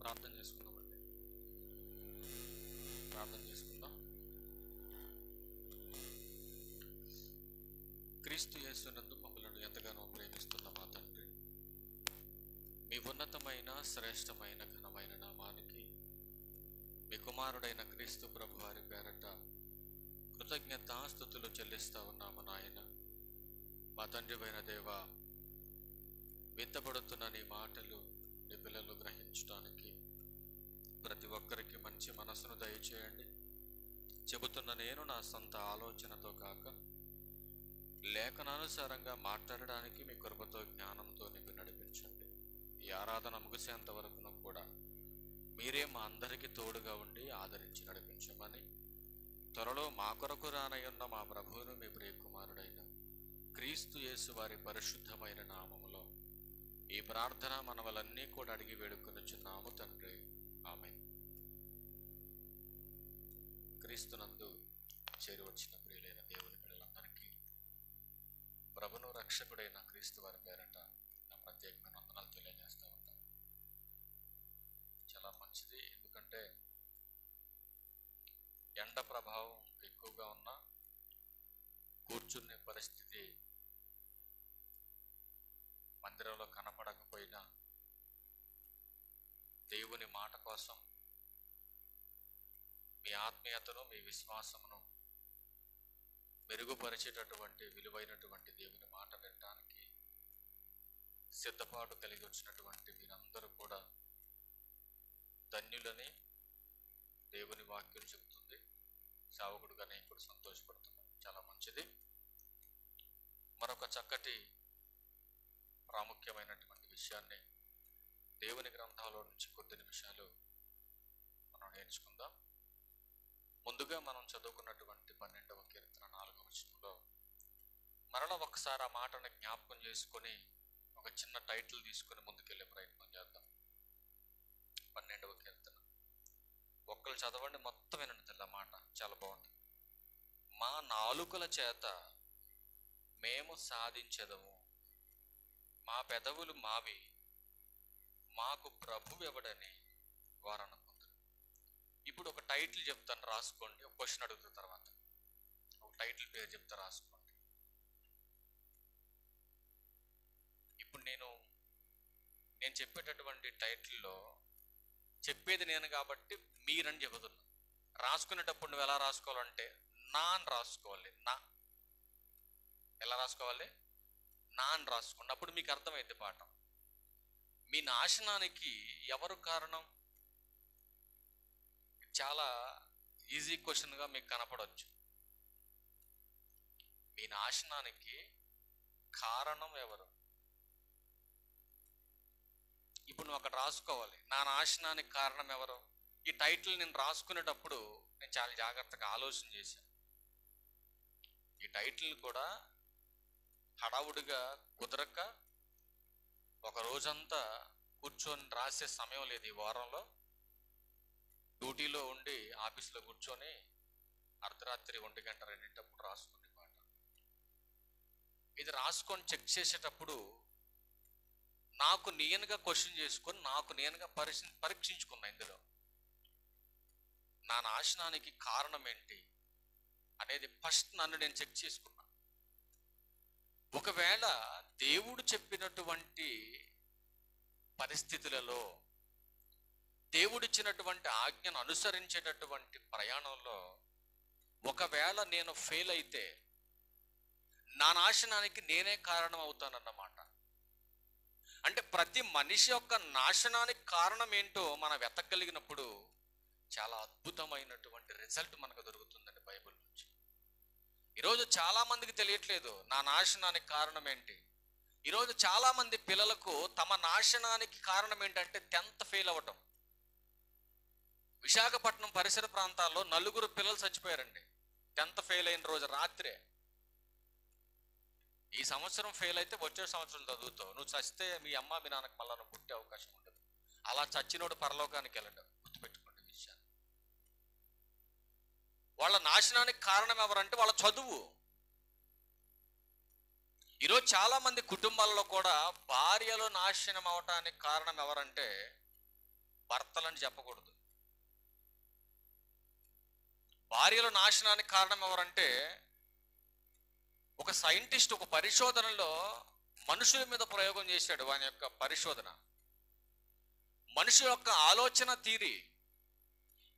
ప్రార్థన చేసుకుందామండి. ప్రార్థన చేసుకుందాం. క్రీస్తు యేసునందు మమ్మల్ని ఎంతగానో ప్రేమిస్తున్న మా తండ్రి, మీ ఉన్నతమైన శ్రేష్టమైన ఘనమైన నామానికి మీ కుమారుడైన క్రీస్తు ప్రభు వారి పేరట కృతజ్ఞతాస్తుతులు చెల్లిస్తా ఉన్నాము నాయన. మా తండ్రివైన దేవ, విత్తబడుతున్న నీ మాటలు నీ పిల్లలు గ్రహించడానికి ప్రతి ఒక్కరికి మంచి మనసును దయచేయండి. చెబుతున్న నేను నా సొంత ఆలోచనతో కాక లేఖనానుసారంగా మాట్లాడడానికి మీ కృపతో జ్ఞానంతో నింపి నడిపించండి. ఈ ఆరాధన ముగిసేంత వరకును కూడా మీరే మా అందరికీ తోడుగా ఉండి ఆదరించి నడిపించమని, త్వరలో మా కొరకు రానయ్యున్న మా ప్రభువును మీ ప్రియ కుమారుడైన క్రీస్తు యేసు వారి పరిశుద్ధమైన నామములో ఈ ప్రార్థన మనవలన్నీ కూడా అడిగి వేడుకొనుచున్నాము తండ్రి, ఆమేన్. క్రీస్తునందు చేరువచ్చిన ప్రియులైన దేవుని పిల్లలందరికీ ప్రభును రక్షకుడైన క్రీస్తు వారి పేరట నా ప్రత్యేకమైన వందనాలు తెలియజేస్తూ ఉంటాను. చాలా మంచిది, ఎందుకంటే ఎండ ప్రభావం ఎక్కువగా ఉన్న కూర్చునే పరిస్థితి మందిరంలో కనపడకపోయినా దేవుని మాట కోసం మీ ఆత్మీయతను, మీ విశ్వాసమును మెరుగుపరిచేటటువంటి విలువైనటువంటి దేవుని మాట వినడానికి సిద్ధపాటు కలిగి వచ్చినటువంటి మీరందరూ కూడా ధన్యులని దేవుని వాక్యం చెబుతుంది. సేవకుడుగా నేను కూడా సంతోషపడుతున్నాను. చాలా మంచిది. మరొక చక్కటి ప్రాముఖ్యమైనటువంటి విషయాన్ని దేవుని గ్రంథంలో నుంచి కొద్ది నిమిషాలు మనం నేర్చుకుందాం. ముందుగా మనం చదువుకున్నటువంటి 12వ కీర్తన 4వ వచనంలో మరలా ఒకసారి ఆ మాటను జ్ఞాపకం చేసుకొని ఒక చిన్న టైటిల్ తీసుకొని ముందుకెళ్ళే ప్రయత్నం చేద్దాం. 12వ కీర్తన ఒక్కరు చదవండి, మొత్తం వినండి. తెల్ల మాట చాలా బాగుంటుంది. మా నాలుకల చేత మేము సాధించెదము, మా పెదవులు మావి, మాకు ప్రభు ఎవడని వారు అనుకుంటారు. ఇప్పుడు ఒక టైటిల్ చెప్తాను, రాసుకోండి. ఒక క్వశ్చన్ అడుగుతున్న తర్వాత ఒక టైటిల్ పేరు చెప్తా, రాసుకోండి. ఇప్పుడు నేను చెప్పేటటువంటి టైటిల్లో చెప్పేది నేను కాబట్టి మీరని చెబుతున్నా. రాసుకునేటప్పుడు నువ్వు ఎలా రాసుకోవాలంటే నా అని రాసుకోవాలి. నా ఎలా రాసుకోవాలి? నా అని రాసుకోండి. అప్పుడు మీకు అర్థమైంది పాఠం. మీ నాశనానికి ఎవరు కారణం? చాలా ఈజీ క్వశ్చన్గా మీకు కనపడవచ్చు. మీ నాశనానికి కారణం ఎవరు? ఇప్పుడు నువ్వు అక్కడ రాసుకోవాలి, నా నాశనానికి కారణం ఎవరు. ఈ టైటిల్ నేను రాసుకునేటప్పుడు నేను చాలా జాగ్రత్తగా ఆలోచన చేశాను. ఈ టైటిల్ కూడా హడావుడిగా కుదరక ఒక రోజంతా కూర్చొని రాసే సమయం లేదు. ఈ వారంలో డ్యూటీలో ఉండి ఆఫీస్లో కూర్చొని అర్ధరాత్రి 1 గంట 2 రాసుకునే మాట. ఇది రాసుకొని చెక్ చేసేటప్పుడు నాకు నేనుగా క్వశ్చన్ చేసుకొని నాకు నేనుగా పరీక్షించుకున్నా. ఇందులో నా నాశనానికి కారణం ఏంటి అనేది ఫస్ట్ నన్ను నేను చెక్ చేసుకున్నా. ఒకవేళ దేవుడు చెప్పినటువంటి పరిస్థితులలో, దేవుడిచ్చినటువంటి ఆజ్ఞను అనుసరించేటటువంటి ప్రయాణంలో ఒకవేళ నేను ఫెయిల్ అయితే నా నాశనానికి నేనే కారణం అవుతానన్నమాట. అంటే ప్రతి మనిషి యొక్క నాశనానికి కారణం ఏంటో మనం వెతకగలిగినప్పుడు చాలా అద్భుతమైనటువంటి రిజల్ట్ మనకు దొరుకుతుందండి బైబిల్ నుంచి. ఈరోజు చాలా మందికి తెలియట్లేదు నా నాశనానికి కారణం ఏంటి. ఈరోజు చాలా మంది పిల్లలకు తమ నాశనానికి కారణం ఏంటంటే 10th ఫెయిల్ అవ్వటం. విశాఖపట్నం పరిసర ప్రాంతాల్లో 4 పిల్లలు చచ్చిపోయారండి 10th ఫెయిల్ అయిన రోజు రాత్రే. ఈ సంవత్సరం ఫెయిల్ అయితే వచ్చే సంవత్సరం చదువుతావు. నువ్వు చస్తే మీ అమ్మ మీ నాన్నకు మళ్ళా నువ్వు పుట్టే అవకాశం ఉండదు. అలా చచ్చినోడు పరలోకానికి వెళ్ళడు. గుర్తుపెట్టుకోండి విషయాన్ని. వాళ్ళ నాశనానికి కారణం ఎవరంటే వాళ్ళ చదువు. ఈరోజు చాలా మంది కుటుంబాలలో కూడా భార్యలో నాశనం అవటానికి కారణం ఎవరంటే భర్తలని చెప్పకూడదు. భార్యల నాశనానికి కారణం ఎవరంటే, ఒక సైంటిస్ట్ ఒక పరిశోధనలో మనుషుల మీద ప్రయోగం చేశాడు. ఆయన యొక్క పరిశోధన మనిషి యొక్క ఆలోచన తీరి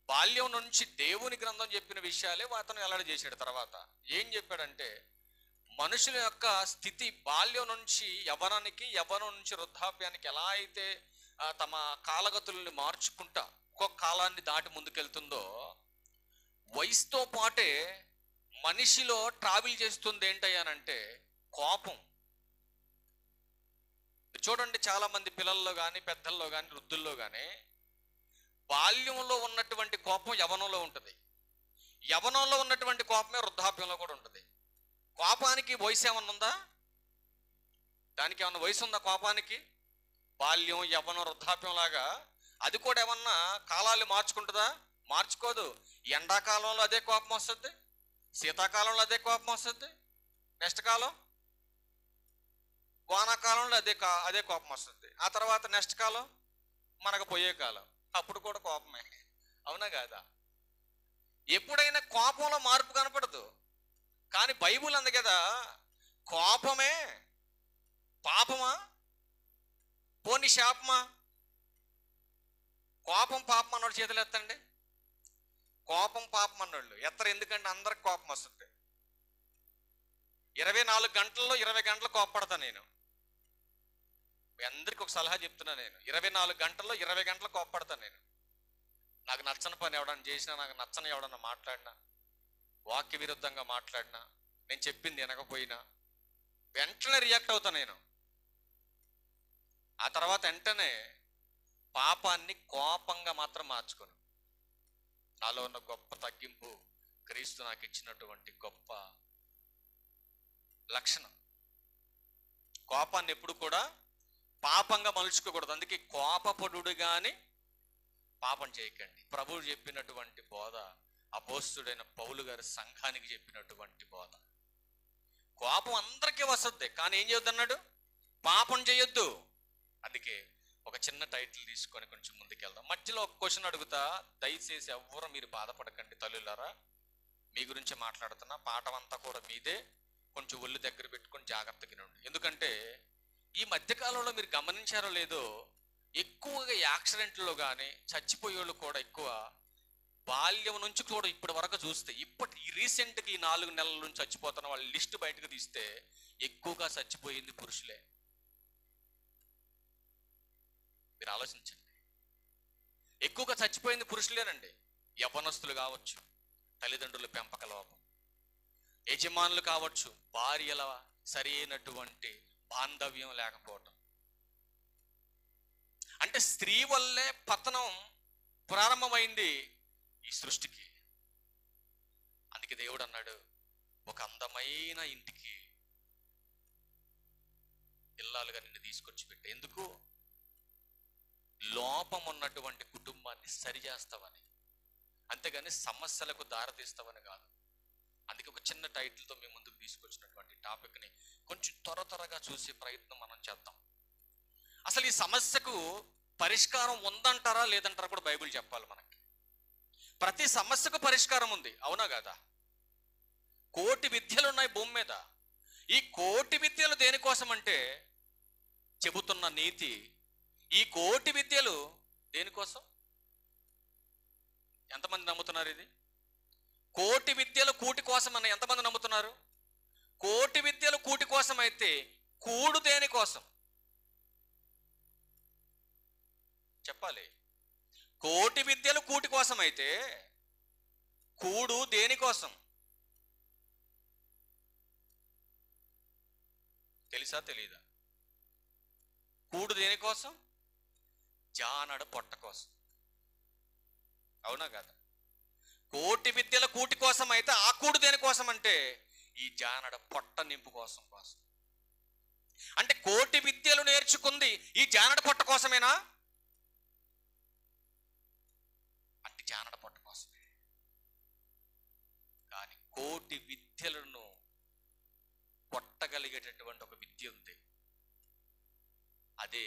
బాల్యం నుంచి దేవుని గ్రంథం చెప్పిన విషయాలే అతను వెల్లడి చేశాడు. తర్వాత ఏం చెప్పాడంటే, మనుషుల యొక్క స్థితి బాల్యం నుంచి యవ్వనానికి, యవ్వనం నుంచి వృద్ధాప్యానికి ఎలా అయితే తమ కాలగతుల్ని మార్చుకుంటా ఒక్కొక్క కాలాన్ని దాటి ముందుకెళ్తుందో, వయసుతో పాటే మనిషిలో ట్రావెల్ చేస్తుంది ఏంటయ్యానంటే కోపం. చూడండి, చాలా మంది పిల్లల్లో కానీ, పెద్దల్లో కానీ, వృద్ధుల్లో కానీ బాల్యంలో ఉన్నటువంటి కోపం యవ్వనంలో ఉంటుంది. యవ్వనంలో ఉన్నటువంటి కోపమే వృద్ధాప్యంలో కూడా ఉంటుంది. కోపానికి వయసు ఏమన్నా ఉందా? దానికి ఏమన్నా వయసు ఉందా కోపానికి? బాల్యం, యవ్వనం, వృద్ధాప్యం లాగా అది కూడా ఏమన్నా కాలాలు మార్చుకుంటుందా? మార్చుకోదు. ఎండాకాలంలో అదే కోపం వస్తుంది, శీతాకాలంలో అదే కోపం వస్తుంది, నెక్స్ట్ కాలం వానాకాలంలో అదే కోపం వస్తుంది, ఆ తర్వాత నెక్స్ట్ కాలం మనకు పోయే కాలం, అప్పుడు కూడా కోపమే. అవునా కాదా? ఎప్పుడైనా కోపంలో మార్పు కనపడదు. కానీ బైబుల్ అంది కదా, కోపమే పాపమా పోని శాపమా? కోపం పాపం అన్నోడు చేతులు ఎత్తండి. కోపం పాపం అన్నోళ్ళు ఎత్తరు. ఎందుకంటే అందరికి కోపం వస్తుంది. 24 గంటల్లో 20 గంటలు కోపపడతా నేను. మీ అందరికి ఒక సలహా చెప్తున్నా, నేను 24 గంటల్లో 20 గంటలు కోపపడతాను. నేను నాకు నచ్చని పని ఎవడన్నా చేసినా, నాకు నచ్చని ఎవడన్నా మాట్లాడినా, వాక్య విరుద్ధంగా మాట్లాడినా, నేను చెప్పింది వినకపోయినా వెంటనే రియాక్ట్ అవుతాను నేను. ఆ తర్వాత వెంటనే పాపాన్ని కోపంగా మాత్రం మార్చుకోను. నాలో ఉన్న గొప్ప తగ్గింపు క్రీస్తు నాకు ఇచ్చినటువంటి గొప్ప లక్షణం. కోపాన్ని ఎప్పుడు కూడా పాపంగా మలుచుకోకూడదు. అందుకే కోపపడుడు గాని పాపం చేయకండి. ప్రభువు చెప్పినటువంటి బోధ, అపోస్తుడైన పౌలు గారి సంఘానికి చెప్పినటువంటి బోధ. కోపం అందరికీ వస్తుంది, కానీ ఏం చేయొద్దన్నాడు? పాపం చేయొద్దు. అందుకే ఒక చిన్న టైటిల్ తీసుకొని కొంచెం ముందుకెళ్దాం. మధ్యలో ఒక క్వశ్చన్ అడుగుతా, దయచేసి ఎవ్వరు మీరు బాధపడకండి తల్లులారా, మీ గురించి మాట్లాడుతున్నా. పాఠం అంతా కూడా మీదే, కొంచెం ఒళ్ళు దగ్గర పెట్టుకొని జాగ్రత్తగా ఉండి. ఎందుకంటే ఈ మధ్యకాలంలో మీరు గమనించారో లేదో, ఎక్కువగా యాక్సిడెంట్లో కానీ చచ్చిపోయేవాళ్ళు కూడా ఎక్కువ బాల్యం నుంచి కూడా ఇప్పటి వరకు చూస్తే, రీసెంట్గా ఈ 4 నెలల నుంచి చచ్చిపోతున్న వాళ్ళ లిస్ట్ బయటకు తీస్తే ఎక్కువగా చచ్చిపోయింది పురుషులే. మీరు ఆలోచించండి, ఎక్కువగా చచ్చిపోయింది పురుషులేనండి. యవ్వనస్తులు కావచ్చు, తల్లిదండ్రుల పెంపక లోపం, యజమానులు కావచ్చు, భార్యల సరైనటువంటి బాంధవ్యం లేకపోవటం. అంటే స్త్రీ వల్లే పతనం ప్రారంభమైంది ఈ సృష్టికి. అందుకే దేవుడు అన్నాడు, ఒక అందమైన ఇంటికి ఇల్లాలుగా నిన్ను తీసుకొచ్చి పెట్టే. ఎందుకు? లోపం ఉన్నటువంటి కుటుంబాన్ని సరిచేస్తావని, అంతేగాని సమస్యలకు దారితీస్తావని కాదు. అందుకే ఒక చిన్న టైటిల్తో మీ ముందుకు తీసుకొచ్చినటువంటి టాపిక్ని కొంచెం త్వరగా చూసే ప్రయత్నం మనం చేద్దాం. అసలు ఈ సమస్యకు పరిష్కారం ఉందంటారా లేదంటారా కూడా బైబిల్ చెప్పాలి మనకి. ప్రతి సమస్యకు పరిష్కారం ఉంది, అవునా కాదా? కోటి విద్యలు ఉన్నాయి భూమి మీద. ఈ కోటి విద్యలు దేనికోసం అంటే, చెబుతున్న నీతి, ఈ కోటి విద్యలు దేనికోసం? ఎంతమంది నమ్ముతున్నారు ఇది? కోటి విద్యలు కూటి కోసం అన్న ఎంతమంది నమ్ముతున్నారు? కోటి విద్యలు కూటి కోసం అయితే కూడు దేనికోసం చెప్పాలి? కోటి విద్యలు కూటి కోసం అయితే కూడు దేనికోసం? తెలుసా తెలీదా? కూడు దేనికోసం? జానడ పొట్ట కోసం, అవునా కదా? కోటి విద్యల కూటి కోసం అయితే ఆ కూడు దేనికోసం అంటే ఈ జానడ పొట్ట నింపు కోసం. అంటే కోటి విద్యలు నేర్చుకుంది ఈ జానడ పొట్ట కోసమేనా? అంటే జానడ పొట్ట కోసమే. కానీ కోటి విద్యలను కొట్టగలిగేటటువంటి ఒక విద్య ఉంది, అదే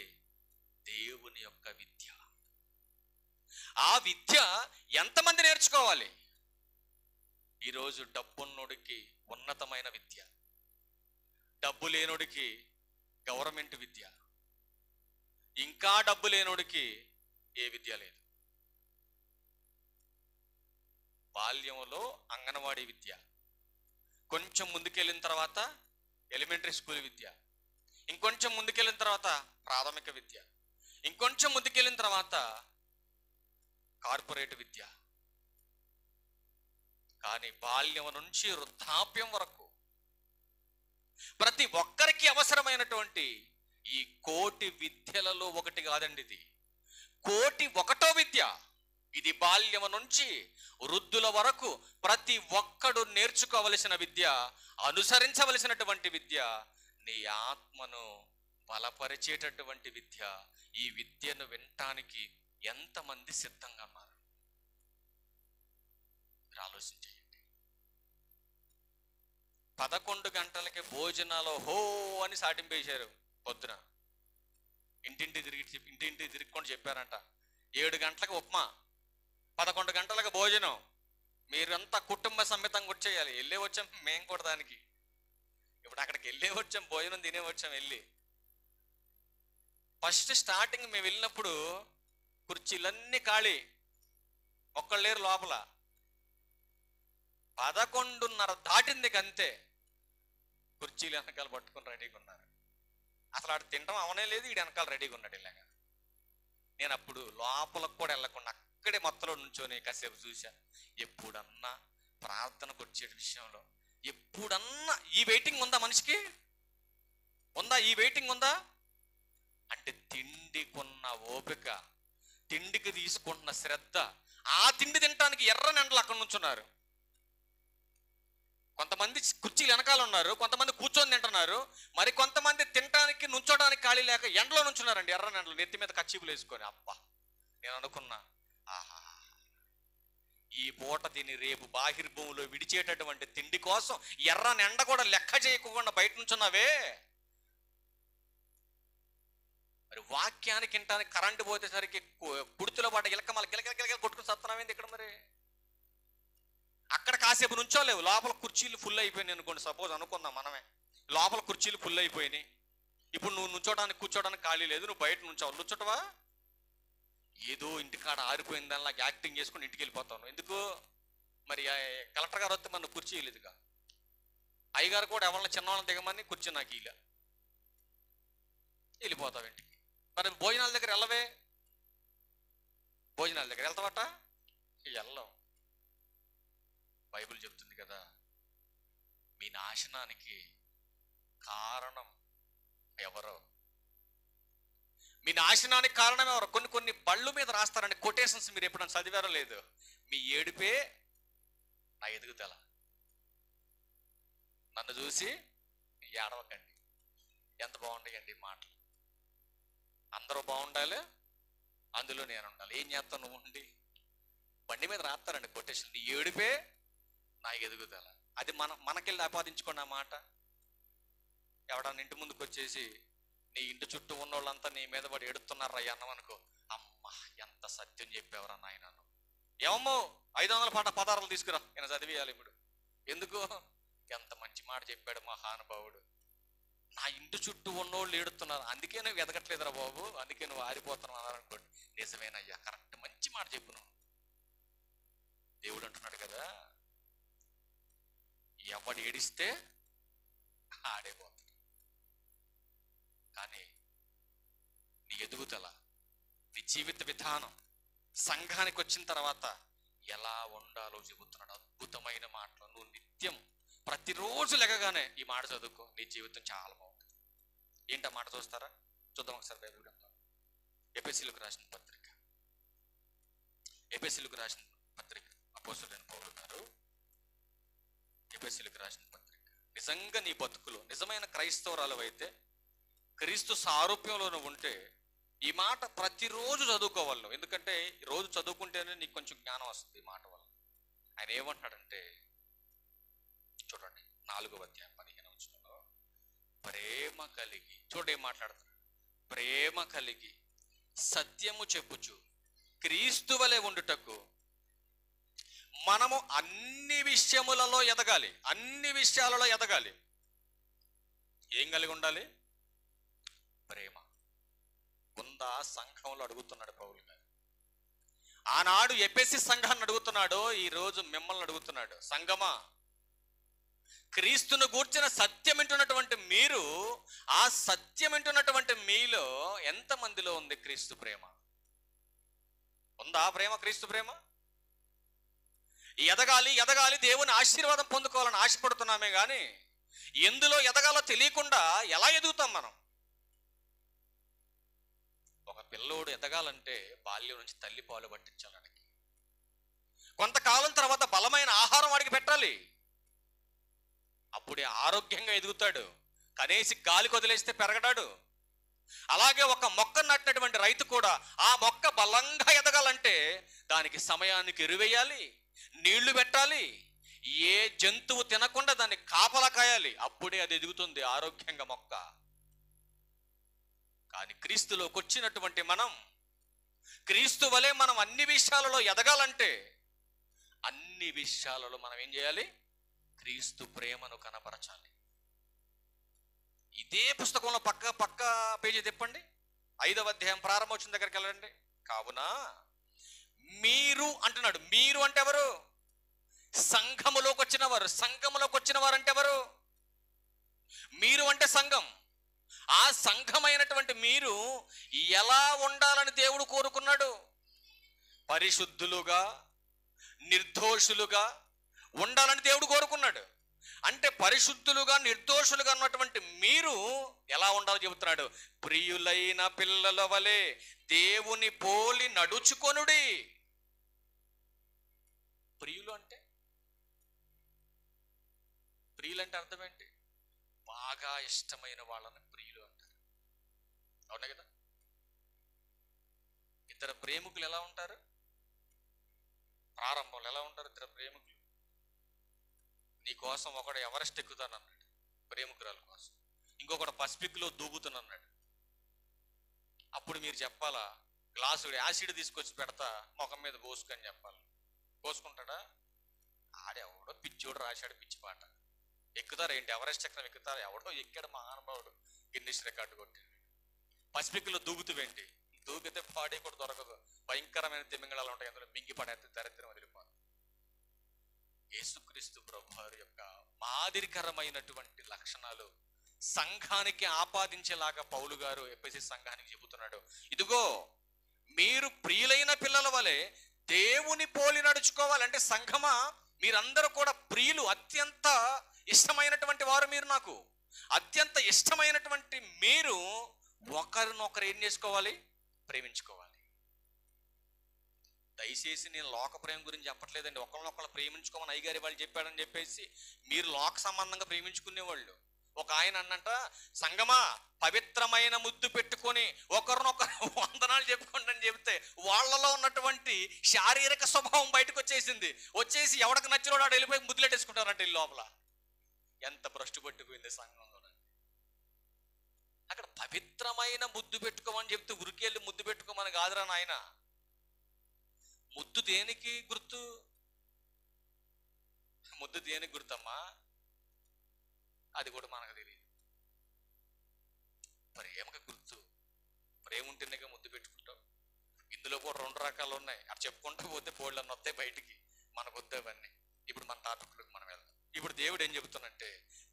దేవుని యొక్క విద్య. ఆ విద్య ఎంతమంది నేర్చుకోవాలి? ఈరోజు డబ్బున్నోడికి ఉన్నతమైన విద్య, డబ్బు లేనోడికి గవర్నమెంట్ విద్య, ఇంకా డబ్బు లేనోడికి ఏ విద్య లేదు. బాల్యంలో అంగన్వాడీ విద్య, కొంచెం ముందుకెళ్ళిన తర్వాత ఎలిమెంటరీ స్కూల్ విద్య, ఇంకొంచెం ముందుకెళ్ళిన తర్వాత ప్రాథమిక విద్య, ఇంకొంచెం ముందుకెళ్ళిన తర్వాత కార్పొరేట్ విద్య. కానీ బాల్యం నుంచి వృద్ధాప్యం వరకు ప్రతి ఒక్కరికి అవసరమైనటువంటి ఈ కోటి విద్యలలో ఒకటి కాదండి ఇది, కోటి ఒకటో విద్య. ఇది బాల్యం నుంచి వృద్ధుల వరకు ప్రతి ఒక్కడు నేర్చుకోవలసిన విద్య, అనుసరించవలసినటువంటి విద్య, నీ ఆత్మను బలపరిచేటటువంటి విద్య. ఈ విద్యను వినటానికి ఎంతమంది సిద్ధంగా ఉన్నారు? మీరు ఆలోచించేయండి. 11 గంటలకి భోజనాలు హో అని సాటింపేశారు. పొద్దున ఇంటింటి తిరుగుకొని చెప్పారంట. 7 గంటలకు ఉప్మా, 11 గంటలకు భోజనం. మీరంతా కుటుంబ సమేతంగా వచ్చేయాలి. వెళ్ళే వచ్చాం మేము కూడా దానికి. ఇప్పుడు అక్కడికి వెళ్ళే వచ్చాం, భోజనం తినే వచ్చాం. వెళ్ళి ఫస్ట్ స్టార్టింగ్ మేము వెళ్ళినప్పుడు కుర్చీలన్నీ ఖాళీ, ఒక్కళ్ళు లేరు లోపల. 11:30 దాటింది అంతే, కుర్చీలు వెనకాల పట్టుకుని రెడీగా ఉన్నారు. అసలు ఆడు తినడం అవనే లేదు, ఈడు వెనకాల రెడీగా ఉన్నాడు. ఇలాగా నేను అప్పుడు లోపలకు కూడా వెళ్ళకుండా అక్కడే మొత్తలో నుంచొని కాసేపు చూసా. ఎప్పుడన్నా ప్రార్థనకు వచ్చే విషయంలో ఎప్పుడన్నా ఈ వెయిటింగ్ ఉందా? మనిషికి ఉందా? ఈ వెయిటింగ్ ఉందా అంటే తిండికున్న ఓపిక, తిండికి తీసుకుంటున్న శ్రద్ధ, ఆ తిండి తినటానికి ఎర్రని ఎండలు అక్కడ నుంచున్నారు. కొంతమంది కుర్చీలు వెనకాల ఉన్నారు, కొంతమంది కూర్చొని తింటున్నారు, మరి కొంతమంది తినటానికి నుంచోడానికి ఖాళీ లేక ఎండలో నుంచున్నారండి. ఎర్రని ఎండలు, నెత్తి మీద కచ్చీపులు వేసుకొని. అబ్బా, నేను అనుకున్నా, ఆహా, ఈ పూట తిని రేపు బాహిర్భూమిలో విడిచేటటువంటి తిండి కోసం ఎర్రని ఎండ కూడా లెక్క చేయకుండా బయట నుంచున్నావే. మరి వాక్యానికి తినటానికి కరెంటు పోతేసరికి కుర్తులో పాట గిలకమల గిలకల కొట్టుకుని సత్తున్నామేంది ఇక్కడ? మరి అక్కడ కాసేపు నుంచోలేవు, లోపల కుర్చీలు ఫుల్ అయిపోయినాయి అనుకోండి. సపోజ్ అనుకుందాం మనమే, లోపల కుర్చీలు ఫుల్ అయిపోయినాయి. ఇప్పుడు నువ్వు నుంచోడానికి కూర్చోడానికి ఖాళీ లేదు, నువ్వు బయట నుంచోవు. నుంచోటవా? ఏదో ఇంటికాడ ఆరిపోయిన దానిలాగా యాక్టింగ్ చేసుకుని ఇంటికి వెళ్ళిపోతాను. ఎందుకు? మరి కలెక్టర్ గారు వస్తే మన కుర్చీ లేదుగా, అయ్యగారు కూడా ఎవరిని చిన్నవాళ్ళని దిగమని కుర్చీ నాకు ఇలా వెళ్ళిపోతావు ఇంటికి. మరి భోజనాల దగ్గర వెళ్ళవే, భోజనాల దగ్గర వెళ్తావట? వెళ్ళం. బైబిల్ చెప్తుంది కదా, మీ నాశనానికి కారణం ఎవరో, మీ నాశనానికి కారణం ఎవరు? కొన్ని బళ్ళు మీద రాస్తారండి కొటేషన్స్, మీరు ఎప్పుడైనా చదివారో లేదు. మీ ఏడుపే నా ఎదుగుదల. నన్ను చూసి ఏడవకండి. ఎంత బాగుంటాయండి మాటలు. అందరూ బాగుండాలి, అందులో నేను ఉండాలి. ఏం చేస్తావు నువ్వు ఉండి? బండి మీద రాస్తారండి కొటేషన్, నీ ఏడుపే నా ఎదుగుదల. అది మనకెళ్ళి ఆపాదించుకోండి ఆ మాట. ఎవడన్నా ఇంటి ముందుకు వచ్చేసి నీ ఇంటి చుట్టూ ఉన్న వాళ్ళంతా నీ మీద పడి ఎడుతున్నారా అన్నం అనుకో, అమ్మ ఎంత సత్యం చెప్పేవరా నాయన. ఏమో 500 పాట పదార్థాలు తీసుకురా, నేను చదివేయాలి ఇప్పుడు. ఎందుకు? ఎంత మంచి మాట చెప్పాడు మహానుభావుడు. నా ఇంటి చుట్టూ ఉన్నోళ్ళు ఏడుతున్నారు, అందుకే నువ్వు ఎదగట్లేదురా బాబు, అందుకే నువ్వు ఆరిపోతున్నావు అన్నారు అనుకోండి. నిజమేనయ్యా, కరెక్ట్, మంచి మాట చెప్పు నువ్వు. దేవుడు అంటున్నాడు కదా, ఎవడు ఏడిస్తే ఆడేపోతాడు. కానీ నీ ఎదుగుదల, నీ జీవిత విధానం సంఘానికి వచ్చిన తర్వాత ఎలా ఉండాలో చెబుతున్నాడు. అద్భుతమైన మాటలు. నువ్వు నిత్యం ప్రతిరోజు లెగగానే ఈ మాట చదువుకో, నీ జీవితం చాలా బాగుంటుంది. ఏంటా మాట చూస్తారా? చూద్దాం ఒకసారి బైబిల్ గ్రంథం. ఎఫెసీయులకు రాసిన పత్రిక, ఎఫెసీయులకు రాసిన పత్రిక, అపోస్తలుడైన పౌలు గారు ఎఫెసీయులకు రాసిన పత్రిక. నిజంగా నీ బతుకులో నిజమైన క్రైస్తవురాలు అయితే, క్రీస్తు సారూప్యంలో నువ్వు ఉంటే ఈ మాట ప్రతిరోజు చదువుకోవాలి నువ్వు. ఎందుకంటే రోజు చదువుకుంటేనే నీకు కొంచెం జ్ఞానం వస్తుంది ఈ మాట వల్ల. ఆయన ఏమంటున్నాడంటే చూడండి, 4వ అధ్యాయం 15వ వచనంలో, ప్రేమ కలిగి, చూడండి ఏం మాట్లాడుతున్నాడు. ప్రేమ కలిగి సత్యము చెప్పుచు క్రీస్తు వలె ఉండుటకు మనము అన్ని విషయములలో ఎదగాలి. అన్ని విషయాలలో ఎదగాలి. ఏం కలిగి ఉండాలి? ప్రేమ ఉందా? సంఘంలో అడుగుతున్నాడు పౌలు గారు. ఆనాడు ఎఫెసీ సంఘాన్ని అడుగుతున్నాడు, ఈరోజు మిమ్మల్ని అడుగుతున్నాడు. సంఘమా, క్రీస్తును గూర్చిన సత్యం వింటున్నటువంటి మీరు, ఆ సత్యం వింటున్నటువంటి మీలో ఎంతమందిలో ఉంది క్రీస్తు ప్రేమ? ఉందా ప్రేమ? క్రీస్తు ప్రేమ. ఎదగాలి ఎదగాలి, దేవుని ఆశీర్వాదం పొందుకోవాలని ఆశపడుతున్నామే కానీ ఎందులో ఎదగాలో తెలియకుండా ఎలా ఎదుగుతాం మనం? ఒక పిల్లోడు ఎదగాలంటే బాల్యం నుంచి తల్లి పాలు పట్టించాలి. వాడికి కొంతకాలం తర్వాత బలమైన ఆహారం వాడికి పెట్టాలి. అప్పుడే ఆరోగ్యంగా ఎదుగుతాడు. కనేసి గాలికి వదిలేస్తే పెరగడాడు. అలాగే ఒక మొక్క నాటినటువంటి రైతు కూడా ఆ మొక్క బలంగా ఎదగాలంటే దానికి సమయానికి ఎరువేయాలి, నీళ్లు పెట్టాలి, ఏ జంతువు తినకుండా దాన్ని కాపలా కాయాలి. అప్పుడే అది ఎదుగుతుంది ఆరోగ్యంగా మొక్క. కానీ క్రీస్తులోకి వచ్చినటువంటి మనం, క్రీస్తు వలె మనం అన్ని విషయాలలో ఎదగాలంటే అన్ని విషయాలలో మనం ఏం చేయాలి? క్రీస్తు ప్రేమను కనపరచాలి. ఇదే పుస్తకంలో పక్క పేజీ తిప్పండి, 5వ అధ్యాయం ప్రారంభం వచ్చిన దగ్గరికి వెళ్ళండి. కావున మీరు అంటున్నాడు. మీరు అంటే ఎవరు? సంఘములోకి వచ్చిన వారు. సంఘములోకి వచ్చిన వారు అంటే ఎవరు? మీరు అంటే సంఘం. ఆ సంఘమైనటువంటి మీరు ఎలా ఉండాలని దేవుడు కోరుకున్నాడు? పరిశుద్ధులుగా, నిర్దోషులుగా ఉండాలని దేవుడు కోరుకున్నాడు. అంటే పరిశుద్ధులుగా, నిర్దోషులుగా ఉన్నటువంటి మీరు ఎలా ఉండాలో చెబుతున్నాడు. ప్రియులైన పిల్లల వలె దేవుని పోలి నడుచుకొనుడి. ప్రియులు అంటే అర్థం ఏంటి? బాగా ఇష్టమైన వాళ్ళని ప్రియులు అంటారు. అవునా కదా? ఇద్దరు ప్రేమికులు ఎలా ఉంటారు? ప్రారంభంలో ఎలా ఉంటారు ఇద్దరు ప్రేమికులు? నీ కోసం ఒకడు ఎవరెస్ట్ ఎక్కుతానన్నాడు ప్రేమికురాల కోసం, ఇంకొకడు పసిఫిక్లో దూకుతానన్నాడు. అప్పుడు మీరు చెప్పాలా? గ్లాసుడు యాసిడ్ తీసుకొచ్చి పెడతా ముఖం మీద పోసుకొని చెప్పాలి. పోసుకుంటాడా? ఆడెవడో పిచ్చోడు రాశాడు పిచ్చి పాట. ఎక్కుతారు ఏంటి? ఎవరెస్ట్ చక్రం ఎక్కుతారు? ఎవడో ఎక్కాడు మహానుభావుడు, గిన్నిస్ రికార్డు కొట్టాడు. పసిఫిక్లో దూకుతువేంటి? దూకితే పాడి కూడా దొరకదు. భయంకరమైన తిమింగళాలు ఉంటాయి, అందులో మింగి పడేస్తే దరిద్రం వదిలిపోదు. యేసుక్రీస్తు ప్రభువారి యొక్క మాదిరికరమైనటువంటి లక్షణాలు సంఘానికి ఆపాదించేలాగా పౌలు గారు ఎఫెసీ సంఘానికి చెబుతున్నాడు. ఇదిగో మీరు ప్రియులైన పిల్లల వలె దేవుని పోలి నడుచుకోవాలంటే సంఘమా, మీరందరూ కూడా ప్రియులు, అత్యంత ఇష్టమైనటువంటి వారు మీరు. నాకు అత్యంత ఇష్టమైనటువంటి మీరు ఒకరినొకరు ఏం చేసుకోవాలి? ప్రేమించుకోవాలి. దయచేసి నేను లోక ప్రేమ గురించి చెప్పట్లేదండి. ఒకరినొకరు ప్రేమించుకోమని అయ్యగారి వాళ్ళు చెప్పాడని చెప్పేసి మీరు లోక సంబంధంగా ప్రేమించుకునేవాళ్ళు. ఒక ఆయన అన్నంట, సంగమా పవిత్రమైన ముద్దు పెట్టుకొని ఒకరినొకరు వందనాలు చెప్పుకోండి అని చెప్తే వాళ్ళలో ఉన్నటువంటి శారీరక స్వభావం బయటకు వచ్చేసి ఎవడికి నచ్చినోడు వాడు వెళ్ళిపోయి ముద్దులెట్టేసుకుంటారంట ఈ లోపల. ఎంత భ్రష్టు పట్టుకుపోయింది సంఘంలో. అక్కడ పవిత్రమైన ముద్దు పెట్టుకోమని చెప్తే ఉరికెళ్ళి ముద్దు పెట్టుకోమని కాదురా నాయన. ముద్దు దేనికి గుర్తు? ముద్దు దేనికి గుర్తమ్మా? అది కూడా మనకు తెలియదు. ప్రేమకు గుర్తు. ప్రేమ ఉంటేనే ముద్దు పెట్టుకుంటాం. ఇందులో కూడా 2 రకాలు ఉన్నాయి. అటు చెప్పుకుంటూ పోతే పోళ్ళన్నీ వస్తాయి బయటికి. మనకు వద్దు అవన్నీ. ఇప్పుడు మన టాపిక్లోకి మనం వెళ్దాం. ఇప్పుడు దేవుడు ఏం చెబుతున్నంటే,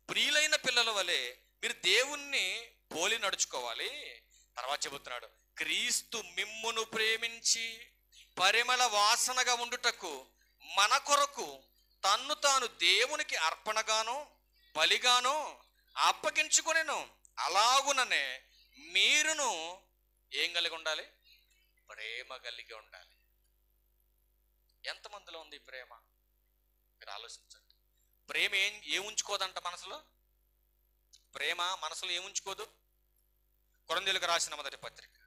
ప్రియులైన పిల్లల వలె మీరు దేవుణ్ణి పోలి నడుచుకోవాలి. తర్వాత చెబుతున్నాడు, క్రీస్తు మిమ్మును ప్రేమించి పరిమళ వాసనగా ఉండుటకు మన కొరకు తన్ను తాను దేవునికి అర్పణగాను బలిగాను అప్పగించుకొనెను. అలాగుననే మీరును ఏం కలిగి ఉండాలి? ప్రేమ కలిగి ఉండాలి. ఎంతమందిలో ఉంది ఈ ప్రేమ? మీరు ఆలోచించండి. ప్రేమ ఏం ఉంచుకోదంట మనసులో? ప్రేమ మనసులో ఏముంచుకోదు? కొరింథీయులకు రాసిన మొదటి పత్రిక.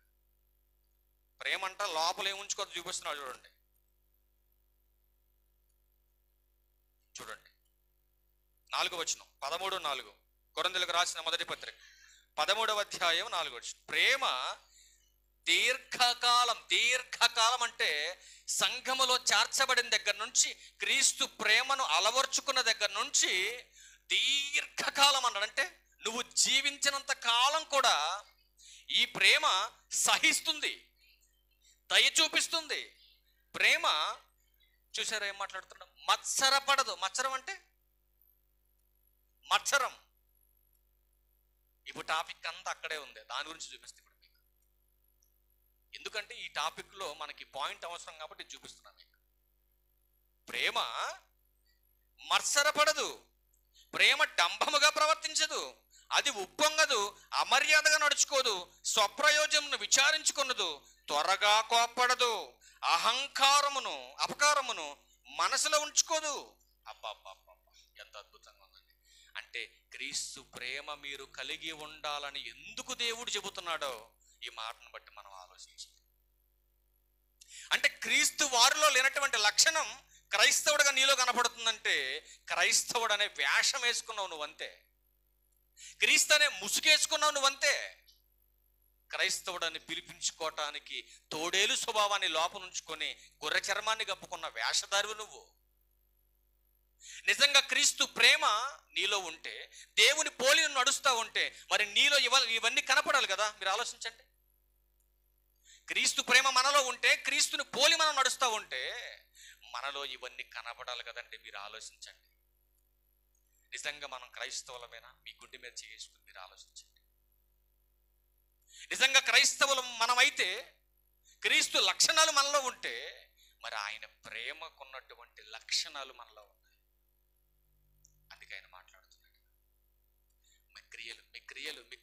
ప్రేమ అంట లోపల ఏముంచుకోదు చూపిస్తున్నాడు. చూడండి 4వ వచనం, 13:4. కొరింథీయులకు రాసిన మొదటి పత్రిక 13వ అధ్యాయం 4వ వచనం. ప్రేమ దీర్ఘకాలం అంటే సంఘములో చేర్చబడిన దగ్గర నుంచి, క్రీస్తు ప్రేమను అలవర్చుకున్న దగ్గర నుంచి దీర్ఘకాలం అన్నాడంటే నువ్వు జీవించినంత కాలం కూడా ఈ ప్రేమ సహిస్తుంది, దయ చూపిస్తుంది. ప్రేమ చూసారా ఏం మాట్లాడుతున్నాం? మత్సరపడదు. మత్సరం అంటే మత్సరం. ఇప్పుడు టాపిక్ అంతా అక్కడే ఉంది, దాని గురించి చూపిస్తే ఇప్పుడు మీకు. ఎందుకంటే ఈ టాపిక్లో మనకి పాయింట్ అవసరం కాబట్టి చూపిస్తున్నాను మీకు. ప్రేమ మత్సరపడదు, ప్రేమ డంబముగా ప్రవర్తించదు, అది ఉప్పొంగదు, అమర్యాదగా నడుచుకోదు, స్వప్రయోజనమును విచారించుకొనదు, త్వరగా కోప్పడదు, అపకారమును మనసులో ఉంచుకోదు. అబ్బా ఎంత అద్భుతంగా ఉందండి. అంటే క్రీస్తు ప్రేమ మీరు కలిగి ఉండాలని ఎందుకు దేవుడు చెబుతున్నాడో ఈ మాటను బట్టి మనం ఆలోచించాలి. అంటే క్రీస్తు వారిలో లేనటువంటి లక్షణం క్రైస్తవుడిగా నీలో కనపడుతుందంటే, క్రైస్తవుడు అనే వేషం వేసుకున్నావు నువ్వంతే, క్రీస్తు అనే ముసుగేసుకున్నావు నువ్వంతే. క్రైస్తవుడని పిలిపించుకోవటానికి తోడేలు స్వభావాన్ని లోపనుంచుకొని గొర్రె చర్మాన్ని కప్పుకున్న వేషధారివి నువ్వు. నిజంగా క్రీస్తు ప్రేమ నీలో ఉంటే, దేవుని పోలి నడుస్తూ ఉంటే, మరి నీలో ఇవన్నీ కనపడాలి కదా. మీరు ఆలోచించండి. క్రీస్తు ప్రేమ మనలో ఉంటే, క్రీస్తుని పోలి మనం నడుస్తూ ఉంటే మనలో ఇవన్నీ కనపడాలి కదండి. మీరు ఆలోచించండి. నిజంగా మనం క్రైస్తవులమేనా? మీ గుండె మీద చేసుకుని మీరు ఆలోచించండి. నిజంగా క్రైస్తవులం మనమైతే, క్రీస్తు లక్షణాలు మనలో ఉంటే, మరి ఆయన ప్రేమకున్నటువంటి లక్షణాలు మనలో ఉన్నాయి. అందుకే ఆయన మాట్లాడుతున్నాడు, మీ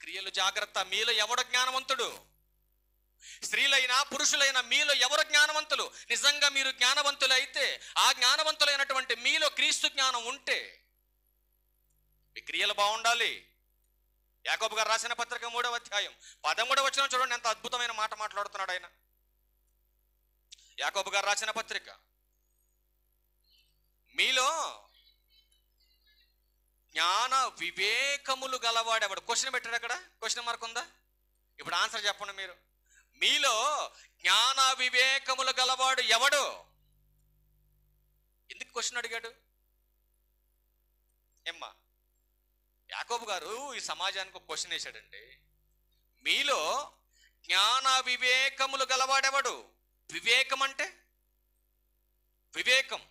క్రియలు జాగ్రత్త, మీలో ఎవడు జ్ఞానవంతుడు? స్త్రీలైనా పురుషులైనా మీలో ఎవరు జ్ఞానవంతులు? నిజంగా మీరు జ్ఞానవంతులు అయితే, ఆ జ్ఞానవంతులైనటువంటి మీలో క్రీస్తు జ్ఞానం ఉంటే మీ క్రియలు బాగుండాలి. యాకోబు గారు రాసిన పత్రిక 3వ అధ్యాయం 13వ వచనం చూడండి, ఎంత అద్భుతమైన మాట మాట్లాడుతున్నాడు ఆయన. యాకోబు గారు రాసిన పత్రిక, మీలో జ్ఞాన వివేకములు గలవాడెవడు? క్వశ్చన్ పెట్టాడు అక్కడ, క్వశ్చన్ మార్క్ ఉందా? ఇప్పుడు ఆన్సర్ చెప్పండి మీరు. మీలో జ్ఞాన వివేకములు గలవాడు ఎవడు? ఎందుకు క్వశ్చన్ అడిగాడు? ఏమ్మా, యాకోబు గారు ఈ సమాజానికి ఒక క్వశ్చన్ వేశాడండి. మీలో జ్ఞాన వివేకములు గలవాడెవడు? వివేకం అంటే వివేకం,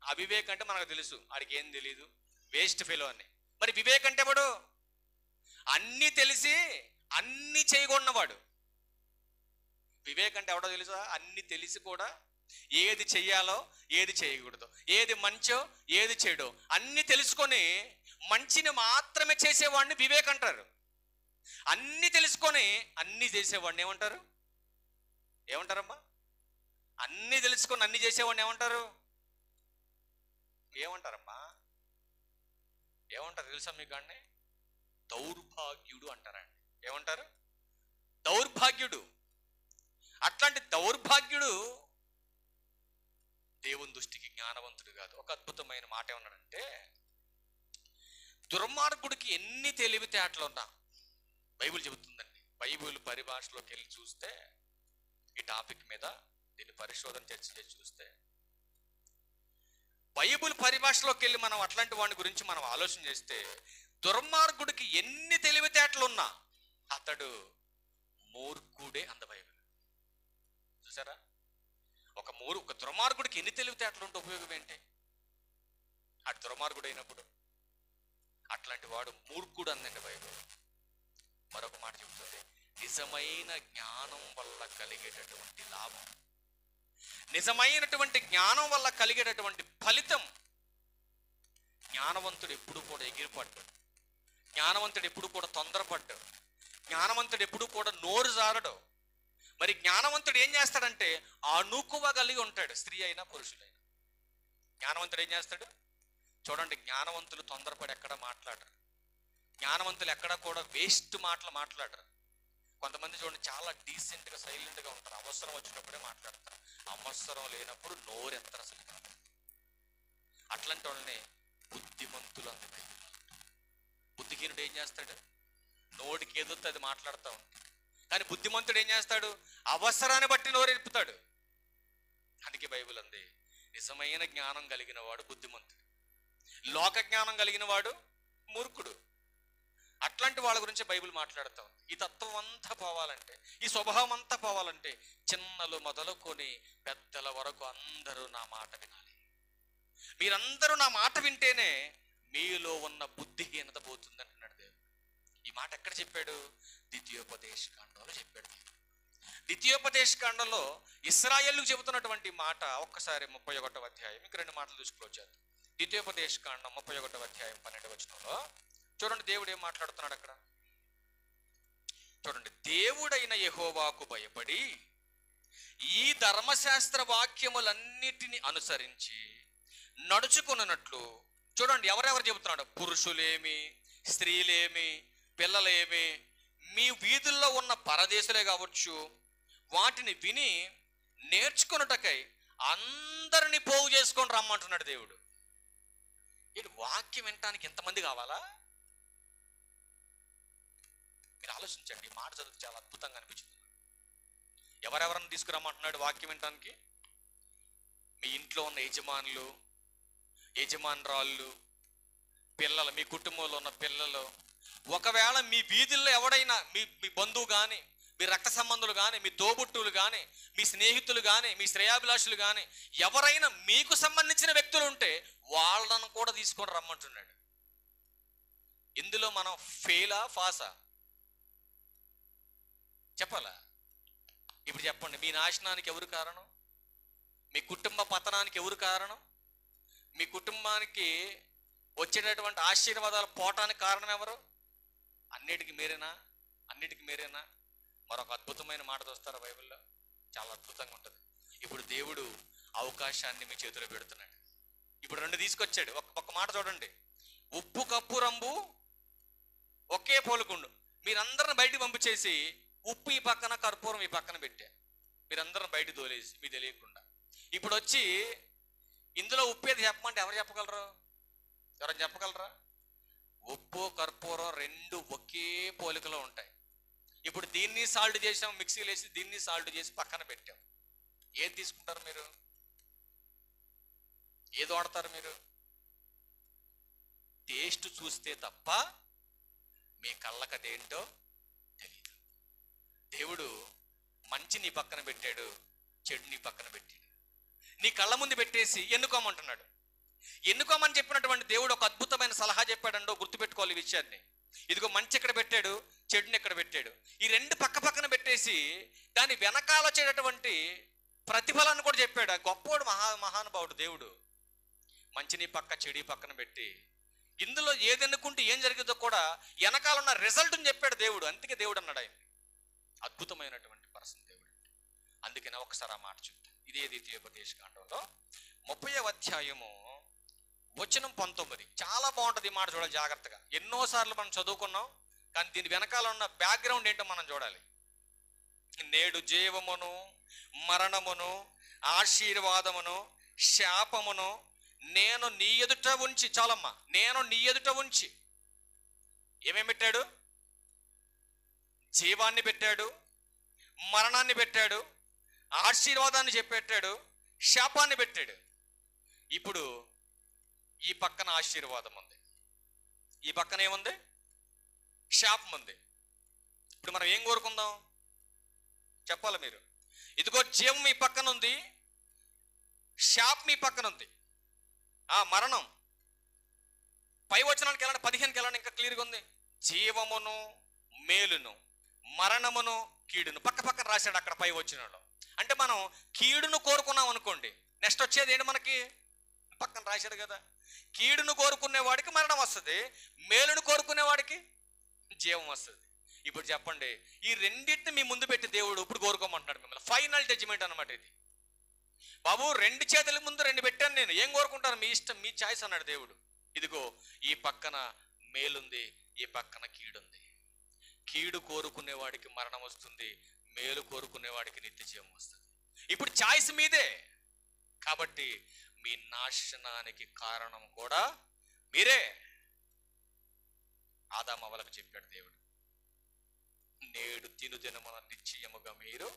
అవివేకం అంటే మనకు తెలుసు, ఆడికి ఏం తెలీదు, వేస్ట్ ఫెలో అని. మరి వివేకం అంటే ఎవడు? అన్నీ తెలిసి అన్నీ చేయకూడనవాడు. వివేకం అంటే ఎవడో తెలుసా? అన్నీ తెలిసి కూడా ఏది చెయ్యాలో ఏది చేయకూడదు, ఏది మంచో ఏది చెడో అన్నీ తెలుసుకొని మంచిని మాత్రమే చేసేవాడిని వివేక్ అంటారు. అన్నీ తెలుసుకొని అన్నీ చేసేవాడిని ఏమంటారమ్మా? అన్నీ తెలుసుకొని అన్నీ చేసేవాడిని ఏమంటారమ్మా? ఏమంటారు తెలుసా మీకు? అన్నీ దౌర్భాగ్యుడు అంటారండి. ఏమంటారు? దౌర్భాగ్యుడు. అట్లాంటి దౌర్భాగ్యుడు దేవుని దృష్టికి జ్ఞానవంతుడు కాదు. ఒక అద్భుతమైన మాట ఏమన్నాడంటే, దుర్మార్గుడికి ఎన్ని తెలివితేటలున్నా, బైబిల్ చెబుతుందండి. బైబిల్ పరిభాషలోకి వెళ్ళి చూస్తే, ఈ టాపిక్ మీద దీన్ని పరిశోధన చేసి చూస్తే, బైబిల్ పరిభాషలోకి వెళ్ళి మనం అట్లాంటి వాడి గురించి మనం ఆలోచన చేస్తే, దుర్మార్గుడికి ఎన్ని తెలివితేటలున్నా అతడు మూర్ఖుడే అంద బైబిల్. చూసారా? ఒక దుర్మార్గుడికి ఎన్ని తెలివితేటలు ఉంటే ఉపయోగం ఏంటి? అటు దుర్మార్గుడు అయినప్పుడు అట్లాంటి వాడు మూర్ఖుడు అందండి బైబిల్. మరొక మాట చెబుతుంది, నిజమైన జ్ఞానం వల్ల కలిగేటటువంటి లాభం, నిజమైనటువంటి జ్ఞానం వల్ల కలిగేటటువంటి ఫలితం. జ్ఞానవంతుడు ఎప్పుడు కూడా ఎగిరిపడ్డాడు, జ్ఞానవంతుడు ఎప్పుడు కూడా తొందరపడ్డాడు, జ్ఞానవంతుడు ఎప్పుడు కూడా నోరు జారడు. మరి జ్ఞానవంతుడు ఏం చేస్తాడంటే అణుకువ కలిగి ఉంటాడు, స్త్రీ అయినా పురుషులైనా. జ్ఞానవంతుడు ఏం చేస్తాడు? చూడండి, జ్ఞానవంతులు తొందరపడి ఎక్కడ మాట్లాడరు, జ్ఞానవంతులు ఎక్కడ కూడా వేస్ట్ మాటలు మాట్లాడరు. కొంతమంది చూడండి చాలా డీసెంట్గా సైలెంట్గా ఉంటారు, అవసరం వచ్చినప్పుడే మాట్లాడతారు, అవసరం లేనప్పుడు నోరెత్తరు అసలు కాదు. అట్లాంటి వాళ్ళని బుద్ధిమంతులు అంది. బుద్ధిహీనుడు ఏం చేస్తాడు? నోటికి ఎదురుతో అది మాట్లాడుతూ ఉంటాడు. కానీ బుద్ధిమంతుడు ఏం చేస్తాడు? అవసరాన్ని బట్టి నోరెప్పుతాడు. అందుకే బైబిల్ అంది, నిజమైన జ్ఞానం కలిగిన వాడు బుద్ధిమంతుడు, లోక జ్ఞానం కలిగిన వాడు మూర్ఖుడు. అట్లాంటి వాళ్ళ గురించి బైబిల్ మాట్లాడుతూ ఉంది. ఈ తత్వం అంతా పోవాలంటే, ఈ స్వభావం అంతా పోవాలంటే చిన్నలు మొదలుకొని పెద్దల వరకు అందరూ నా మాట వినాలి. మీరందరూ నా మాట వింటేనే మీలో ఉన్న బుద్ధిహీనత పోతుంది అంటున్నాడు దేవుడు. ఈ మాట ఎక్కడ చెప్పాడు? ద్వితీయోపదేశ కాండంలో చెప్పాడు దేవుడు. ద్వితీయోపదేశ కాండంలో ఇశ్రాయేలుకు చెబుతున్నటువంటి మాట ఒక్కసారి 31వ అధ్యాయం, ఇంక 2 మాటలు చూసుకోవచ్చు. ద్వితీయోపదేశ కాండం 31వ అధ్యాయం 12వ వచనంలో చూడండి దేవుడు ఏం మాట్లాడుతున్నాడు అక్కడ. చూడండి, దేవుడైన యెహోవాకు భయపడి ఈ ధర్మశాస్త్ర వాక్యములన్నిటిని అనుసరించి నడుచుకున్నట్లు. చూడండి ఎవరెవరు చెబుతున్నాడు? పురుషులేమి, స్త్రీలేమి, పిల్లలేమి, మీ వీధుల్లో ఉన్న పరదేశులే కావచ్చు, వాటిని విని నేర్చుకున్నటకై అందరినీ పోగు చేసుకొని రమ్మంటున్నాడు దేవుడు. ఏంటి, వాక్యం వినటానికి ఎంతమంది కావాలా? మీరు ఆలోచించండి. మాట చదివితే చాలా అద్భుతంగా అనిపించింది. ఎవరెవరన్నా తీసుకురమ్మంటున్నాడు వాక్యం వినటానికి? మీ ఇంట్లో ఉన్న యజమానులు, యజమానురాళ్ళు, పిల్లలు, మీ కుటుంబంలో ఉన్న పిల్లలు, ఒకవేళ మీ వీధుల్లో ఎవడైనా మీ బంధువు కానీ, మీ రక్త సంబంధులు కానీ, మీ తోబుట్టువులు కానీ, మీ స్నేహితులు కానీ, మీ శ్రేయాభిలాషులు కానీ, ఎవరైనా మీకు సంబంధించిన వ్యక్తులు ఉంటే వాళ్ళను కూడా తీసుకొని రమ్మంటున్నాడు. ఇందులో మనం ఫెయిలా ఫాసా చెప్పాలా? ఇప్పుడు చెప్పండి, మీ నాశనానికి ఎవరు కారణం? మీ కుటుంబ పతనానికి ఎవరు కారణం? మీ కుటుంబానికి వచ్చేటటువంటి ఆశీర్వాదాలు పోవటానికి కారణం ఎవరు? అన్నిటికీ మీరేనా? అన్నిటికీ మీరేనా? మరొక అద్భుతమైన మాట చూస్తారా బైబిల్లో? చాలా అద్భుతంగా ఉంటుంది. ఇప్పుడు దేవుడు అవకాశాన్ని మీ చేతిలో పెడుతున్నాడు. ఇప్పుడు 2 తీసుకొచ్చాడు. ఒక్క మాట చూడండి. ఉప్పు కప్పు రంబు ఒకే పోలుకుండు. మీరందరిని బయటికి పంపించేసి ఉప్పు ఈ పక్కన, కర్పూరం ఈ పక్కన పెట్టా. మీరందరిని బయట తోలేసి మీకు తెలియకుండా. ఇప్పుడు వచ్చి ఇందులో ఉప్పు ఏది చెప్పమంటే ఎవరు చెప్పగలరు? ఎవరైనా చెప్పగలరా? ఉప్పు కర్పూరం 2 ఒకే పోలికలో ఉంటాయి. ఇప్పుడు దీన్ని సాల్ట్ చేసాం, మిక్సీలో వేసి దీన్ని సాల్ట్ చేసి పక్కన పెట్టాం. ఏది తీసుకుంటారు మీరు? ఏది వాడతారు మీరు? టేస్ట్ చూస్తే తప్ప మీ కళ్ళకి అదేంటో తెలియదు. దేవుడు మంచి నీ పక్కన పెట్టాడు, చెడు నీ పక్కన పెట్టాడు. నీ కళ్ళ ముందు పెట్టేసి ఎన్నుకోమంటున్నాడు. ఎన్నుకోమని చెప్పినటువంటి దేవుడు ఒక అద్భుతమైన సలహా చెప్పాడండో, గుర్తుపెట్టుకోవాలి ఈ విషయాన్ని. ఇదిగో మంచి ఎక్కడ పెట్టాడు, చెడుని ఎక్కడ పెట్టాడు. ఈ 2 పక్క పక్కన పెట్టేసి దాని వెనకాల వచ్చేటటువంటి ప్రతిఫలాన్ని కూడా చెప్పాడు. గొప్పోడు, మహానుభావుడు దేవుడు. మంచిని పక్క, చెడి పక్కన పెట్టి ఇందులో ఏది ఎన్నుకుంటే ఏం జరిగిందో కూడా వెనకాల ఉన్న రిజల్ట్ని చెప్పాడు దేవుడు. అందుకే దేవుడు అన్నాడు ఆయన. అద్భుతమైనటువంటి పర్సన్ దేవుడు. అందుకనే ఒకసారి ఆ మాట చెప్తాను. ఇదే ద్వితీయోపదేశ కాండంలో 30వ అధ్యాయము వచనం 19. చాలా బాగుంటుంది ఈ మాట, చూడాలి జాగ్రత్తగా. ఎన్నోసార్లు మనం చదువుకున్నాం, కానీ దీని వెనకాల ఉన్న బ్యాక్గ్రౌండ్ ఏంటో మనం చూడాలి. నేడు జీవమును, మరణమును, ఆశీర్వాదమును, శాపమును నేను నీ ఎదుట ఉంచి, చాలమ్మా, నేను నీ ఎదుట ఉంచి. ఏమేమి పెట్టాడు? జీవాన్ని పెట్టాడు, మరణాన్ని పెట్టాడు, ఆశీర్వాదాన్ని చెప్పెట్టాడు, శాపాన్ని పెట్టాడు. ఇప్పుడు ఈ పక్కన ఆశీర్వాదం ఉంది, ఈ పక్కన ఏముంది? శాపం ఉంది. ఇప్పుడు మనం ఏం కోరుకుందాం చెప్పాలి మీరు? ఇదిగో జీవం మీ పక్కన ఉంది, శాపం మీ పక్కన ఉంది. మరణం పై వచనానికి వెళ్ళండి, 15కి వెళ్ళండి, ఇంకా క్లియర్గా ఉంది. జీవమును మేలును, మరణమును కీడును పక్క పక్కన రాశాడు అక్కడ పై వచనంలో. అంటే మనం కీడును కోరుకున్నాం అనుకోండి, నెక్స్ట్ వచ్చేది ఏంటి మనకి? పక్కన రాశాడు కదా. కీడును కోరుకునేవాడికి మరణం వస్తుంది, మేలును కోరుకునేవాడికి జీవం వస్తుంది. ఇప్పుడు చెప్పండి, ఈ రెండింటిని మీ ముందు పెట్టి దేవుడు ఇప్పుడు కోరుకోమంటున్నాడు మిమ్మల్ని. ఫైనల్ జడ్జిమెంట్ అనమాట ఇది. బాబు 2 చేతుల ముందు 2 పెట్టాను నేను, ఏం కోరుకుంటారు? మీ ఇష్టం, మీ చాయిస్ అన్నాడు దేవుడు. ఇదిగో ఈ పక్కన మేలుంది, ఈ పక్కన కీడుంది. కీడు కోరుకునేవాడికి మరణం వస్తుంది, మేలు కోరుకునేవాడికి నిత్య జీవం వస్తుంది. ఇప్పుడు చాయిస్ మీదే. కాబట్టి మీ నాశనానికి కారణం కూడా మీరే. ఆదాము అవ్వలకు చెప్పాడు దేవుడు, నేడు తినుదినమున నిశ్చయముగా మీరు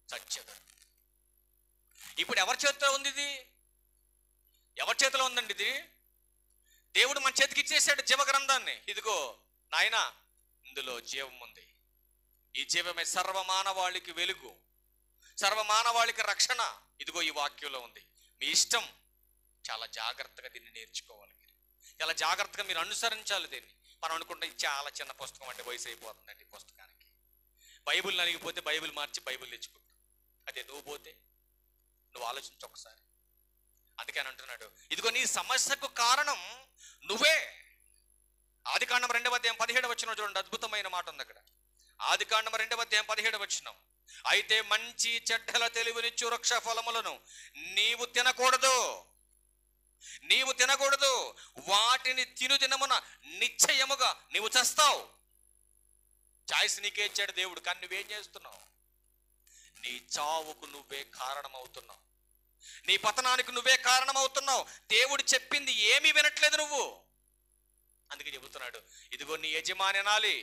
చచ్చెదరు. ఇప్పుడు ఎవరి చేతిలో ఉంది ఇది? ఎవరి చేతిలో ఉందండి ఇది? దేవుడు మన చేతికి ఇచ్చేసాడు జీవ గ్రంథాన్ని. ఇదిగో నాయన, ఇందులో జీవం ఉంది. ఈ జీవమే సర్వమానవాళికి వెలుగు, సర్వమానవాళికి రక్షణ. ఇదిగో ఈ వాక్యంలో ఉంది. మీ ఇష్టం. చాలా జాగ్రత్తగా దీన్ని నేర్చుకోవాలి మీరు. చాలా జాగ్రత్తగా మీరు అనుసరించాలి దీన్ని. మనం అనుకుంటే చాలా చిన్న పుస్తకం అంటే వయసు అయిపోతుందండి ఈ పుస్తకానికి. బైబిల్ నలిగిపోతే బైబిల్ మార్చి బైబిల్ తెచ్చుకుంటాం. అదే నువ్వు పోతే నువ్వు ఆలోచించు ఒకసారి. అందుకని అంటున్నాడు, ఇదిగో నీ సమస్యకు కారణం నువ్వే. ఆదికాండం 2వ అధ్యాయం 17వ వచనం చూడండి, అద్భుతమైన మాట ఉంది అక్కడ. ఆదికాండం 2వ అధ్యాయం 17వ వచనం. అయితే మంచి చెడ్డల తెలివినిచ్చు వృక్ష ఫలములను నీవు తినకూడదు, నీవు తినకూడదు. వాటిని తినుదినమున నిశ్చయముగా నీవు చస్తావు. చాయిస్ నీకే ఇచ్చాడు దేవుడు, కానీ నువ్వేం చేస్తున్నావు? నీ చావుకు నువ్వే కారణమవుతున్నావు. నీ పతనానికి నువ్వే కారణమవుతున్నావు. దేవుడు చెప్పింది ఏమీ వినట్లేదు నువ్వు. అందుకే చెబుతున్నాడు, ఇదిగో నీ యజమాని వినాలి,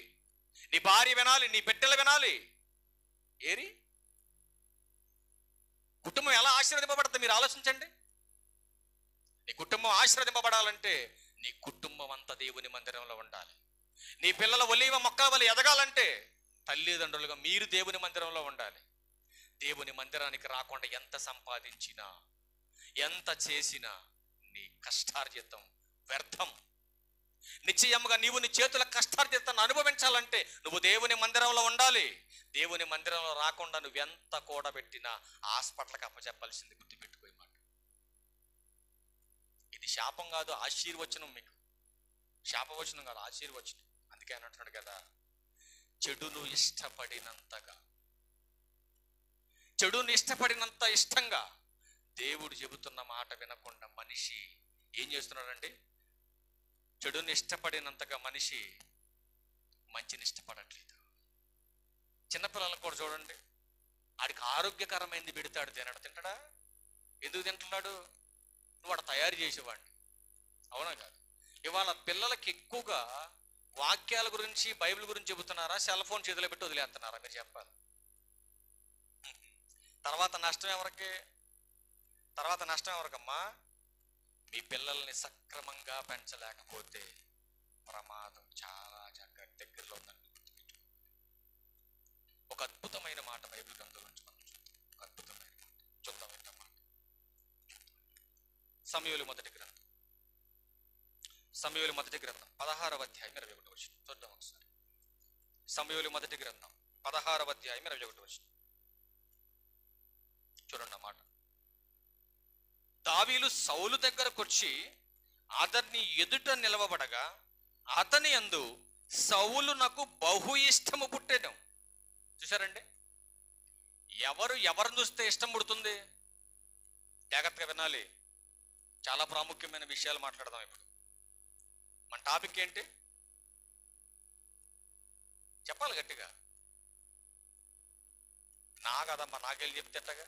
నీ భార్య వినాలి, నీ బిడ్డలు వినాలి. ఏరి కుటుంబం ఎలా ఆశీర్వదింపబడుతుంది మీరు ఆలోచించండి. నీ కుటుంబం ఆశీర్వదింపబడాలంటే నీ కుటుంబం అంతా దేవుని మందిరంలో ఉండాలి. నీ పిల్లల ఒలీవ మొక్కల వల్ల ఎదగాలంటే తల్లిదండ్రులుగా మీరు దేవుని మందిరంలో ఉండాలి. దేవుని మందిరానికి రాకుండా ఎంత సంపాదించినా ఎంత చేసినా నీ కష్టార్జితం వ్యర్థం. నిశ్చయముగా నీవు నీ చేతుల కష్టార్జితాన్ని అనుభవించాలంటే నువ్వు దేవుని మందిరంలో ఉండాలి. దేవుని మందిరంలో రాకుండా నువ్వెంత కూడబెట్టినా హాస్పిటల్కి అప్పచెప్పాల్సింది గుర్తుపెట్టుకోయి మాట. ఇది శాపం కాదు, ఆశీర్వచనం. మీకు శాపవచనం కాదు, ఆశీర్వచనం. అందుకే అని అంటున్నాడు కదా, చెడును ఇష్టపడినంతగా, చెడుని ఇష్టపడినంత ఇష్టంగా దేవుడు చెబుతున్న మాట వినకుండా మనిషి ఏం చేస్తున్నాడండి? చెడుని ఇష్టపడినంతగా మనిషి మంచిని ఇష్టపడట్లేదు. చిన్నపిల్లలకు కూడా చూడండి, ఆడికి ఆరోగ్యకరమైనది పెడతాడు, తింటాడా? ఎందుకు తింటున్నాడు? నువ్వు వాడు తయారు చేసేవాడిని. అవునా కాదు? ఇవాళ పిల్లలకి ఎక్కువగా వాక్యాల గురించి బైబిల్ గురించి చెబుతున్నారా, సెల్ ఫోన్ చేతిలో పెట్టి వదిలేస్తున్నారా? మీరు చెప్పాలి. తర్వాత నష్టం ఎవరికి? తర్వాత నష్టం ఎవరికమ్మా? మీ పిల్లల్ని సక్రమంగా పెంచలేకపోతే ప్రమాదం చాలా దగ్గరలో ఉందని గుర్తుపెట్టుకోండి. ఒక అద్భుతమైన మాట బైబిల్ గ్రంథంలో నుంచి మనం చూద్దాం. ఒక అద్భుతమైన మాట చూద్దాం. ఎంత మాట? సమూయేలు మొదటి గ్రంథం 16వ అధ్యాయం 21వ వచనం చూద్దాం ఒకసారి. సమూయేలు మొదటి గ్రంథం 16వ అధ్యాయం 21వ వచనం చూడండి ఆ మాట. దావీదు సౌలు దగ్గరకు వచ్చి అతన్ని ఎదుట నిలవబడగా అతని యందు సౌలునకు బహు ఇష్టము పుట్టెను. చూసారండి, ఎవరిని చూస్తే ఇష్టం పుడుతుంది? జాగ్రత్తగా వినాలి. చాలా ప్రాముఖ్యమైన విషయాలు మాట్లాడదాం ఇప్పుడు. మన టాపిక్ ఏంటి చెప్పాలి గట్టిగా. నా కదమ్మా, నాకెళ్ళి చెప్తేటగా.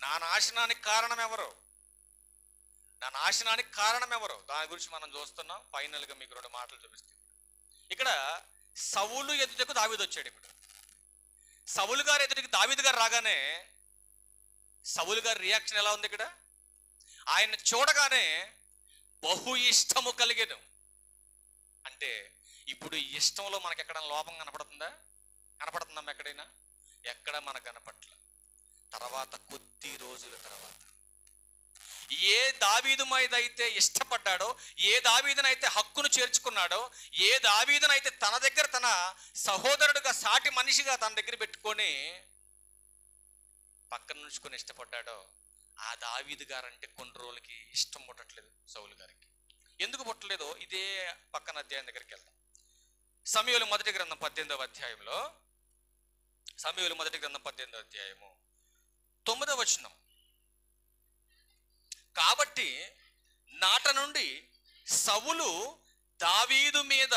నా నాశనానికి కారణం ఎవరు? నా నాశనానికి కారణం ఎవరు? దాని గురించి మనం చూస్తున్నాం. ఫైనల్గా మీకు 2 మాటలు చూపిస్తాం. ఇక్కడ సౌలు ఎదుటకు దావీదు వచ్చాడు. ఇప్పుడు సౌలు గారు ఎదుటికి దావీదు గారు రాగానే సౌలు గారి రియాక్షన్ ఎలా ఉంది? ఇక్కడ ఆయన చూడగానే బహు ఇష్టము కలిగేను. అంటే ఇప్పుడు ఈ ఇష్టంలో మనకి ఎక్కడైనా లోపం కనపడుతుందా? కనపడుతుందమ్మా ఎక్కడైనా? ఎక్కడ మనకు కనపట్ల. తర్వాత కొద్ది రోజుల తర్వాత ఏ దావీదు మీద అయితే ఇష్టపడ్డాడో, ఏ దావీదునైతే హక్కును చేర్చుకున్నాడో, ఏ దావీదునైతే తన దగ్గర తన సహోదరుడుగా సాటి మనిషిగా తన దగ్గర పెట్టుకొని పక్కన నుంచుకొని ఇష్టపడ్డాడో, ఆ దావీదు గారంటే కొన్ని రోజులకి ఇష్టం పుట్టట్లేదు సౌలు గారికి. ఎందుకు పుట్టలేదో ఇదే పక్కన అధ్యాయం దగ్గరికి వెళ్దాం. సమూయేలు మొదటి గ్రంథం 18వ అధ్యాయంలో, సమూయేలు మొదటి గ్రంథం 18వ అధ్యాయము 9వ వచనం. కాబట్టి నాట నుండి సౌలు దావీదు మీద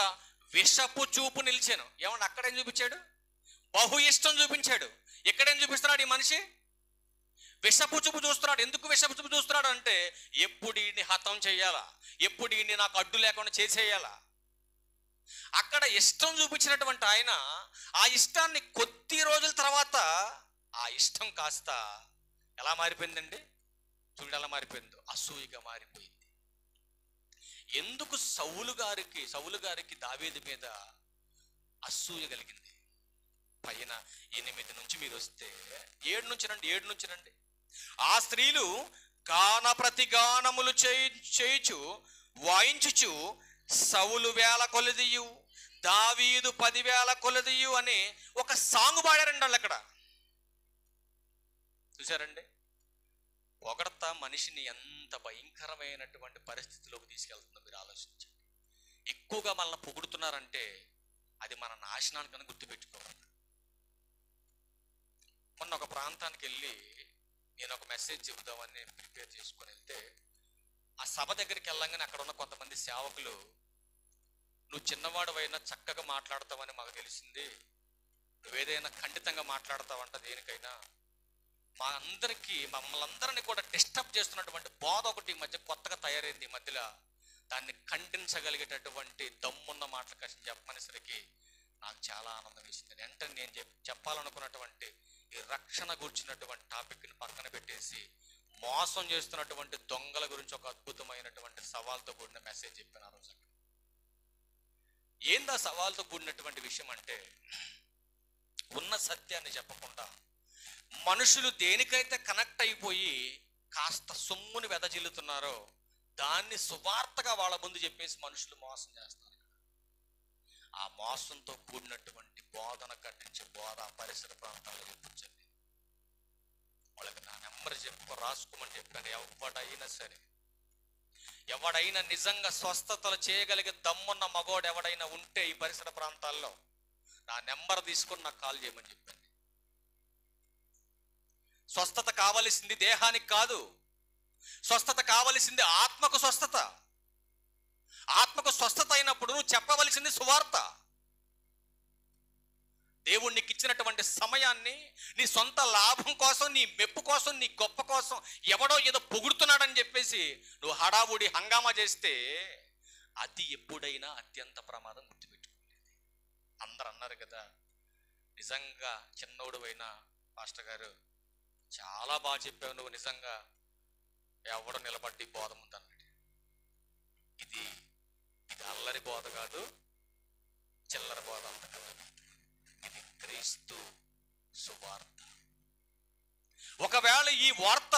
విషపు చూపు నిలిచాను. ఏమన్నా అక్కడేం చూపించాడు? బహు ఇష్టం చూపించాడు. ఎక్కడేం చూపిస్తున్నాడు ఈ మనిషి? విషపు చూపు చూస్తున్నాడు. ఎందుకు విషపు చూపు చూస్తున్నాడు అంటే, ఎప్పుడు ఈయన్ని హతం చేయాలా, ఎప్పుడు ఈయన్ని నాకు అడ్డు లేకుండా చేసేయాలా, అక్కడ ఇష్టం చూపించినటువంటి ఆయన ఆ ఇష్టాన్ని కొద్ది రోజుల తర్వాత ఆ ఇష్టం కాస్త ఎలా మారిపోయిందండి? చూడు ఎలా మారిపోయిందో, అసూయగా మారిపోయింది. ఎందుకు సౌలు గారికి దావీదు మీద అసూయ కలిగింది? పైన 8 నుంచి మీరు వస్తే 7 నుంచి రండి. ఆ స్త్రీలు గాన ప్రతిగానములు చేయుచు వాయించుచు సౌలు 1000 కొలదియు దావీదు 10,000 కొలదియు అని ఒక సాంగ్ పాడారండి వాళ్ళు అక్కడ. చూసారండి? పొగడత మనిషిని ఎంత భయంకరమైనటువంటి పరిస్థితిలోకి తీసుకెళ్తుందో మీరు ఆలోచించండి. ఎక్కువగా మనల్ని పొగుడుతున్నారంటే అది మన నాశనానికని గుర్తుపెట్టుకోవాలి. మొన్న ఒక ప్రాంతానికి వెళ్ళి నేను ఒక మెసేజ్ చెబుదామని ప్రిపేర్ చేసుకొని వెళ్తే ఆ సభ దగ్గరికి వెళ్ళంగానే అక్కడ ఉన్న కొంతమంది సేవకులు, నువ్వు చిన్నవాడువైనా చక్కగా మాట్లాడతావని మాకు తెలిసింది, నువ్వేదైనా ఖండితంగా మాట్లాడతావంట దేనికైనా, మమ్మల్ని అందరినీ కూడా డిస్టర్బ్ చేస్తున్నటువంటి బోధ ఒకటి ఈ మధ్య కొత్తగా తయారైంది. ఈ మధ్యలో దాన్ని ఖండించగలిగేటటువంటి దమ్మున్న మాటల కోసం చెప్పమనేసరికి నాకు చాలా ఆనందం వేసింది. వెంటనే నేను చెప్పాలనుకున్నటువంటి ఈ రక్షణ గురించినటువంటి టాపిక్ని పక్కన పెట్టేసి మోసం చేస్తున్నటువంటి దొంగల గురించి ఒక అద్భుతమైనటువంటి సవాల్తో కూడిన మెసేజ్ చెప్పాను ఆ రోజు. ఏందా సవాల్తో కూడినటువంటి విషయం అంటే, ఉన్న సత్యాన్ని చెప్పకుండా మనుషులు దేనికైతే కనెక్ట్ అయిపోయి కాస్త సొమ్ముని వెదజిల్లుతున్నారో దాన్ని సువార్తగా వాళ్ళ ముందు చెప్పేసి మనుషులు మోసం చేస్తారు. ఆ మోసంతో కూడినటువంటి బోధన ఖండించే బోధ పరిసర ప్రాంతాల్లో చెప్పించండి. వాళ్ళకి నా నెంబర్ రాసుకోమని చెప్పాను. ఎవడైనా నిజంగా స్వస్థతలు చేయగలిగే దమ్మున్న మగోడు ఎవడైనా ఉంటే ఈ పరిసర ప్రాంతాల్లో నా నెంబర్ తీసుకొని నాకు కాల్ చేయమని చెప్పాను. స్వస్థత కావలసింది దేహానికి కాదు, స్వస్థత కావలసింది ఆత్మకు స్వస్థత. ఆత్మకు స్వస్థత అయినప్పుడు నువ్వు చెప్పవలసింది సువార్త. దేవుడు నీకు ఇచ్చినటువంటి సమయాన్ని నీ సొంత లాభం కోసం, నీ మెప్పు కోసం, నీ గొప్ప కోసం ఎవడో ఏదో పొగుడుతున్నాడని చెప్పేసి నువ్వు హడావుడి హంగామా చేస్తే అది ఎప్పుడైనా అత్యంత ప్రమాదం. గుర్తుపెట్టుకోలేదు. అందరు అన్నారు కదా, నిజంగా చిన్నోడు అయినా పాస్టర్ గారు చాలా బాగా చెప్పావు, నువ్వు నిజంగా ఎవడో నిలబడి బోధ ఉందన్నాడు. ఇది అల్లరి బోధ కాదు, చిల్లర బోధ అంత కాదు. ఇది క్రీస్తు సువార్త. ఒకవేళ ఈ వార్త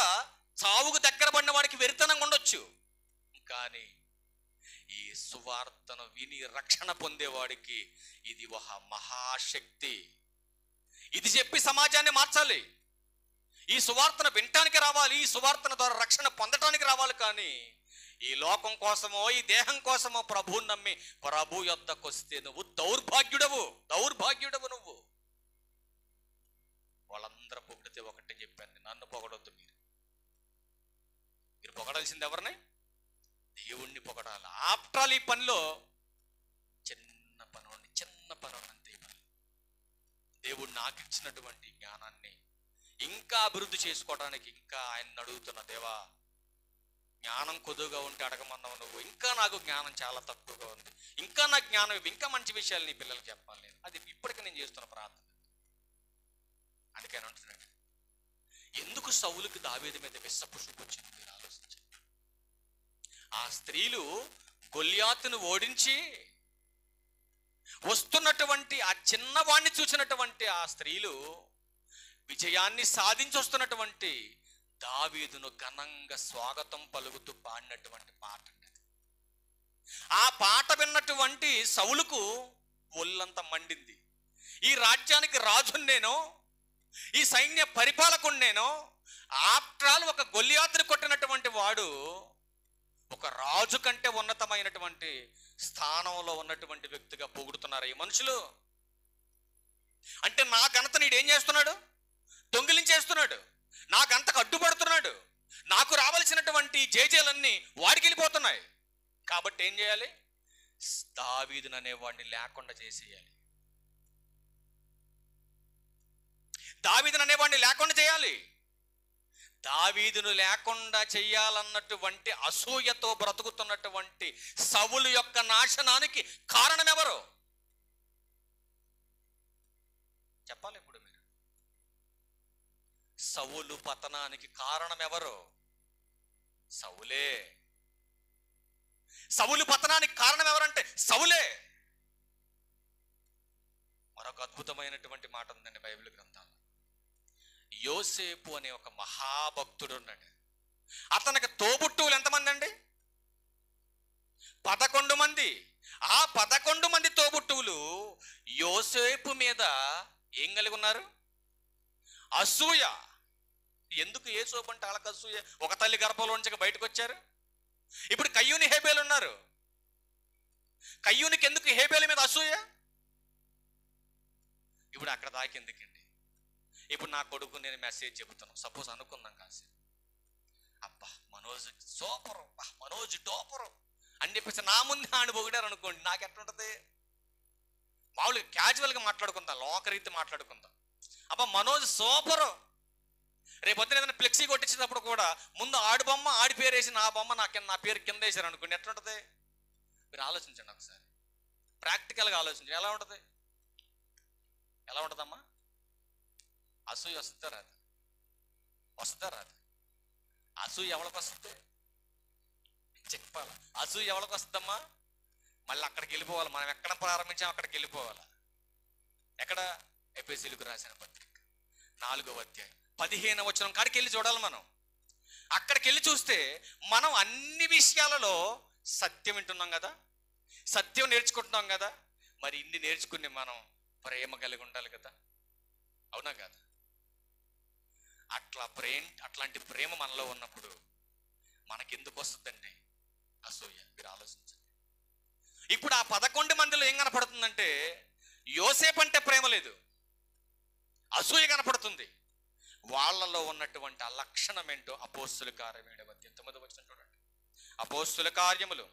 చావుకు దగ్గర పడిన వాడికి వెరితనంగా ఉండొచ్చు, కానీ ఈ సువార్తను విని రక్షణ పొందేవాడికి ఇది ఒక మహాశక్తి. ఇది చెప్పి సమాజాన్ని మార్చాలి. ఈ సువార్తను వినటానికి రావాలి, ఈ సువార్తన ద్వారా రక్షణ పొందటానికి రావాలి. కానీ ఈ లోకం కోసమో ఈ దేహం కోసమో ప్రభువుని నమ్మి ప్రభు యొద్దకు వస్తే నువ్వు దౌర్భాగ్యుడవు నువ్వు. వాళ్ళందరూ పొగిడితే ఒకటే చెప్పాను, నన్ను పొగడొద్దు. మీరు పొగడాల్సింది ఎవరిని? దేవుణ్ణి పొగడాలి. ఆఫ్టర్ ఆల్ ఈ పనిలో చిన్న పని అంతే. దేవుడు నాకు ఇచ్చినటువంటి జ్ఞానాన్ని ఇంకా అభివృద్ధి చేసుకోవడానికి ఇంకా ఆయన అడుగుతున్న, దేవా జ్ఞానం కొద్దుగా ఉంటే అడగమన్నావు నువ్వు, ఇంకా నాకు జ్ఞానం చాలా తక్కువగా ఉంది, ఇంకా నాకు జ్ఞానం ఇంకా మంచి విషయాలు నీ పిల్లలకి చెప్పాలి. అది ఇప్పటికీ నేను చేస్తున్న ప్రార్థన. అందుకని అంటున్నాడు, ఎందుకు సౌలుకి దావీదు మీద విషపు చూపొచ్చింది మీరు ఆలోచించండి. ఆ స్త్రీలు గొల్యాతును ఓడించి వస్తున్నటువంటి ఆ చిన్నవాణ్ణి చూసినటువంటి ఆ స్త్రీలు విజయాన్ని సాధించి వస్తున్నటువంటి దావీదును ఘనంగా స్వాగతం పలుకుతూ పాడినటువంటి పాట. ఆ పాట విన్నటువంటి సౌలుకు ఒళ్ళంతా మండింది. ఈ రాజ్యానికి రాజుని నేను, ఈ సైన్య పరిపాలకుని నేను. ఆఫ్టర్ ఆల్ ఒక గొల్యాతుని కొట్టినటువంటి వాడు ఒక రాజు కంటే ఉన్నతమైనటువంటి స్థానంలో ఉన్నటువంటి వ్యక్తిగా పొగుడుతున్నారు ఈ మనుషులు. అంటే నా ఘనత నీడేం చేస్తున్నాడు? దొంగిలించేస్తున్నాడు, నా గంతకు అడ్డుపడుతున్నాడు, నాకు రావాల్సినటువంటి జేజేలన్నీ వాడికి వెళ్ళిపోతున్నాయి. కాబట్టి ఏం చేయాలి? దావీదును అనేవాడిని లేకుండా చేసేయాలి. దావీదును అనేవాడిని లేకుండా చేయాలి. దావీదును లేకుండా చెయ్యాలన్నటువంటి అసూయతో బ్రతుకుతున్నటువంటి సౌలు యొక్క నాశనానికి కారణం ఎవరు చెప్పాలి? ఇప్పుడు మీరు సౌలు పతనానికి కారణం ఎవరు? సౌలే. సౌలు పతనానికి కారణం ఎవరంటే సౌలే. మరొక అద్భుతమైనటువంటి మాట ఉందండి బైబిల్ గ్రంథంలో. యోసేపు అనే ఒక మహాభక్తుడు ఉన్నాడు. అతనికి తోబుట్టువులు ఎంతమంది అండి? 11 మంది. ఆ 11 మంది తోబుట్టువులు యోసేపు మీద ఏం కలిగి ఉన్నారు? అసూయ. ఎందుకు యోసేపు అంటే వాళ్ళకి అసూయ? ఒక తల్లి గర్భంలోంచి బయటకు వచ్చారు. ఇప్పుడు కయ్యూని హేబేలు ఉన్నారు. కయ్యూనికి ఎందుకు హేబేలు మీద అసూయ? ఇప్పుడు అక్కడ దాకా ఎందుకండి? ఇప్పుడు నా కొడుకు నేను మెసేజ్ చెబుతాను, సపోజ్ అనుకుందాం కాసేపు, అబ్బా మనోజ్ సూపరు, మనోజ్ టోపరు అని చెప్పేసి నా ముందు ఆడు పొగిడారు అనుకోండి, నాకు ఎట్లుంటది? మామూలుగా క్యాజువల్గా మాట్లాడుకుందాం, లోకరీతి మాట్లాడుకుందాం. అబ్బా మనోజ్ సూపరు. రేపొద్దున ఏదైనా ఫ్లెక్సీ కొట్టించినప్పుడు కూడా ముందు ఆడి బొమ్మ ఆడి పేరు వేసి నా బొమ్మ నా పేరు కింద వేసారు అనుకోండి, ఎట్లుంటది? మీరు ఆలోచించండి ఒకసారి, ప్రాక్టికల్గా ఆలోచించండి. ఎలా ఉంటుంది? ఎలా ఉంటుందమ్మా? అసూయ వస్తుందా రాదు? వస్తుందా రాదు? అసూయ ఎవరికి వస్తుంది చెప్పాలి? అసూయ ఎవరికి వస్తుందమ్మా? మళ్ళీ అక్కడికి వెళ్ళిపోవాలి. మనం ఎక్కడ ప్రారంభించాం అక్కడికి వెళ్ళిపోవాలి. ఎక్కడ? ఎఫెసీయులకు రాసిన పత్రిక 4వ అధ్యాయం 15వ వచనం కాడికి వెళ్ళి చూడాలి మనం. అక్కడికి వెళ్ళి చూస్తే మనం అన్ని విషయాలలో సత్యం వింటున్నాం కదా, సత్యం నేర్చుకుంటున్నాం కదా. మరి ఇన్ని నేర్చుకుని మనం ప్రేమ కలిగి ఉండాలి కదా, అవునా కదా? అట్లాంటి ప్రేమ మనలో ఉన్నప్పుడు మనకెందుకు వస్తుందండి అసూయ? మీరు ఆలోచించండి. ఇప్పుడు ఆ 11 మందిలో ఏం కనపడుతుందంటే యోసేపు అంటే ప్రేమ లేదు, అసూయ కనపడుతుంది. వాళ్ళలో ఉన్నటువంటి ఆ లక్షణం ఏంటో అపోస్తుల కార్యం 7వ అధ్యాయం 9వ వచనం చూడండి. అపోస్తుల కార్యములు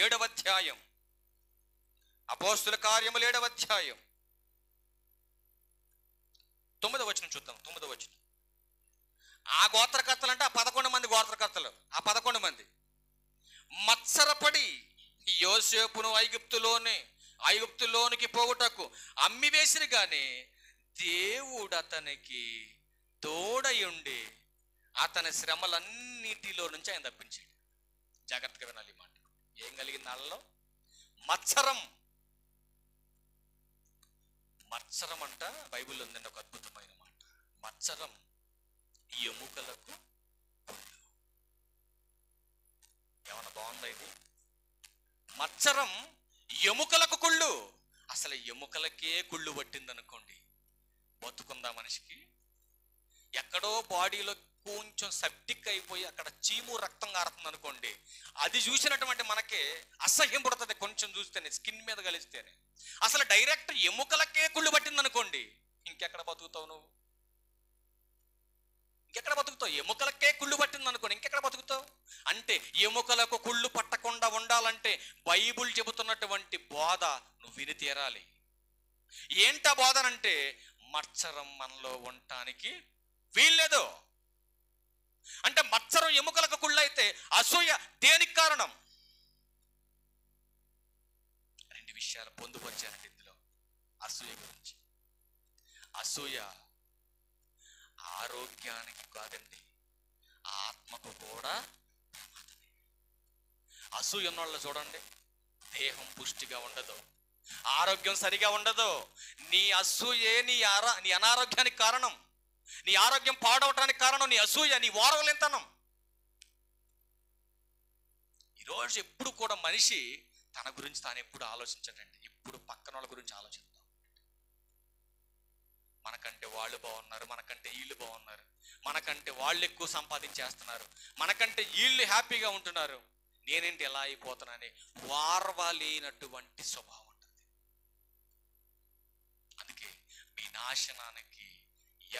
7వ అధ్యాయం, అపోస్తుల కార్యములు 7వ అధ్యాయం 9వ వచనం చూద్దాం. 9వ వచనం. ఆ గోత్రకర్తలు అంటే ఆ 11 మంది గోత్రకర్తలు, ఆ 11 మంది మత్సరపడి యోసేపును ఐగుప్తులోనికి పోవుటకు అమ్మివేసిరి గాని దేవుడు అతనికి తోడయుండి అతని శ్రమలన్నిటిలో నుంచి ఆయన తప్పించాడు. జాగ్రత్తగా వినాలి ఈ మాట. ఏం కలిగింది వాళ్ళలో? మత్సరం. మత్సరం అంట బైబిల్లో ఉందండి ఒక అద్భుతమైన మాట. మత్సరం ఎముకలకు కుళ్ళు. ఏమన్నా బాగుందా ఇది? మత్సరం ఎముకలకు కుళ్ళు. అసలు ఎముకలకే కుళ్ళు పట్టింది అనుకోండి, బతుకుందా మనిషికి? ఎక్కడో బాడీలో కొంచెం సెప్టిక్ అయిపోయి అక్కడ చీము రక్తం కారుతుంది అనుకోండి, అది చూసినటువంటి మనకి అసహ్యం పడుతుంది కొంచెం చూస్తేనే, స్కిన్ మీద కలిస్తేనే. అసలు డైరెక్ట్ ఎముకలకే కుళ్ళు పట్టింది అనుకోండి, ఇంకెక్కడ బతుకుతావు నువ్వు? ఇంకెక్కడ బతుకుతావు? ఎముకలకే కుళ్ళు పట్టింది అనుకోండి, ఇంకెక్కడ బతుకుతావు? అంటే ఎముకలకు కుళ్ళు పట్టకుండా ఉండాలంటే బైబుల్ చెబుతున్నటువంటి బోధ నువ్వు విని తీరాలి. ఏంటా బోధనంటే మత్సరం మనలో ఉండటానికి వీల్లేదు. అంటే మత్సరం ఎముకలకు కుళ్ళు అయితే అసూయ దేనికి కారణం? 2 విషయాలు పొందుపరిచారండి ఇందులో అసూయ గురించి. అసూయ ఆరోగ్యానికి కాదండి, ఆత్మకు కూడా. అసూయ ఉన్నవాళ్ళు చూడండి, దేహం పుష్టిగా ఉండదు, ఆరోగ్యం సరిగా ఉండదు. నీ అసూయే నీ అనారోగ్యానికి కారణం, నీ ఆరోగ్యం పాడవటానికి కారణం నీ అసూయ, నీ ఓర్వలేనితనం. ఈరోజు ఎప్పుడు కూడా మనిషి తన గురించి తాను ఎప్పుడు ఆలోచించడండి, ఎప్పుడు పక్కన వాళ్ళ గురించి ఆలోచిస్తాం. మనకంటే వాళ్ళు బాగున్నారు, మనకంటే వీళ్ళు బాగున్నారు, మనకంటే వాళ్ళు ఎక్కువ సంపాదించేస్తున్నారు, మనకంటే వీళ్ళు హ్యాపీగా ఉంటున్నారు, నేనేంటి ఎలా అయిపోతున్నానని వార్వలేనటువంటి స్వభావం ఉంటుంది. అందుకే మీ నాశనానికి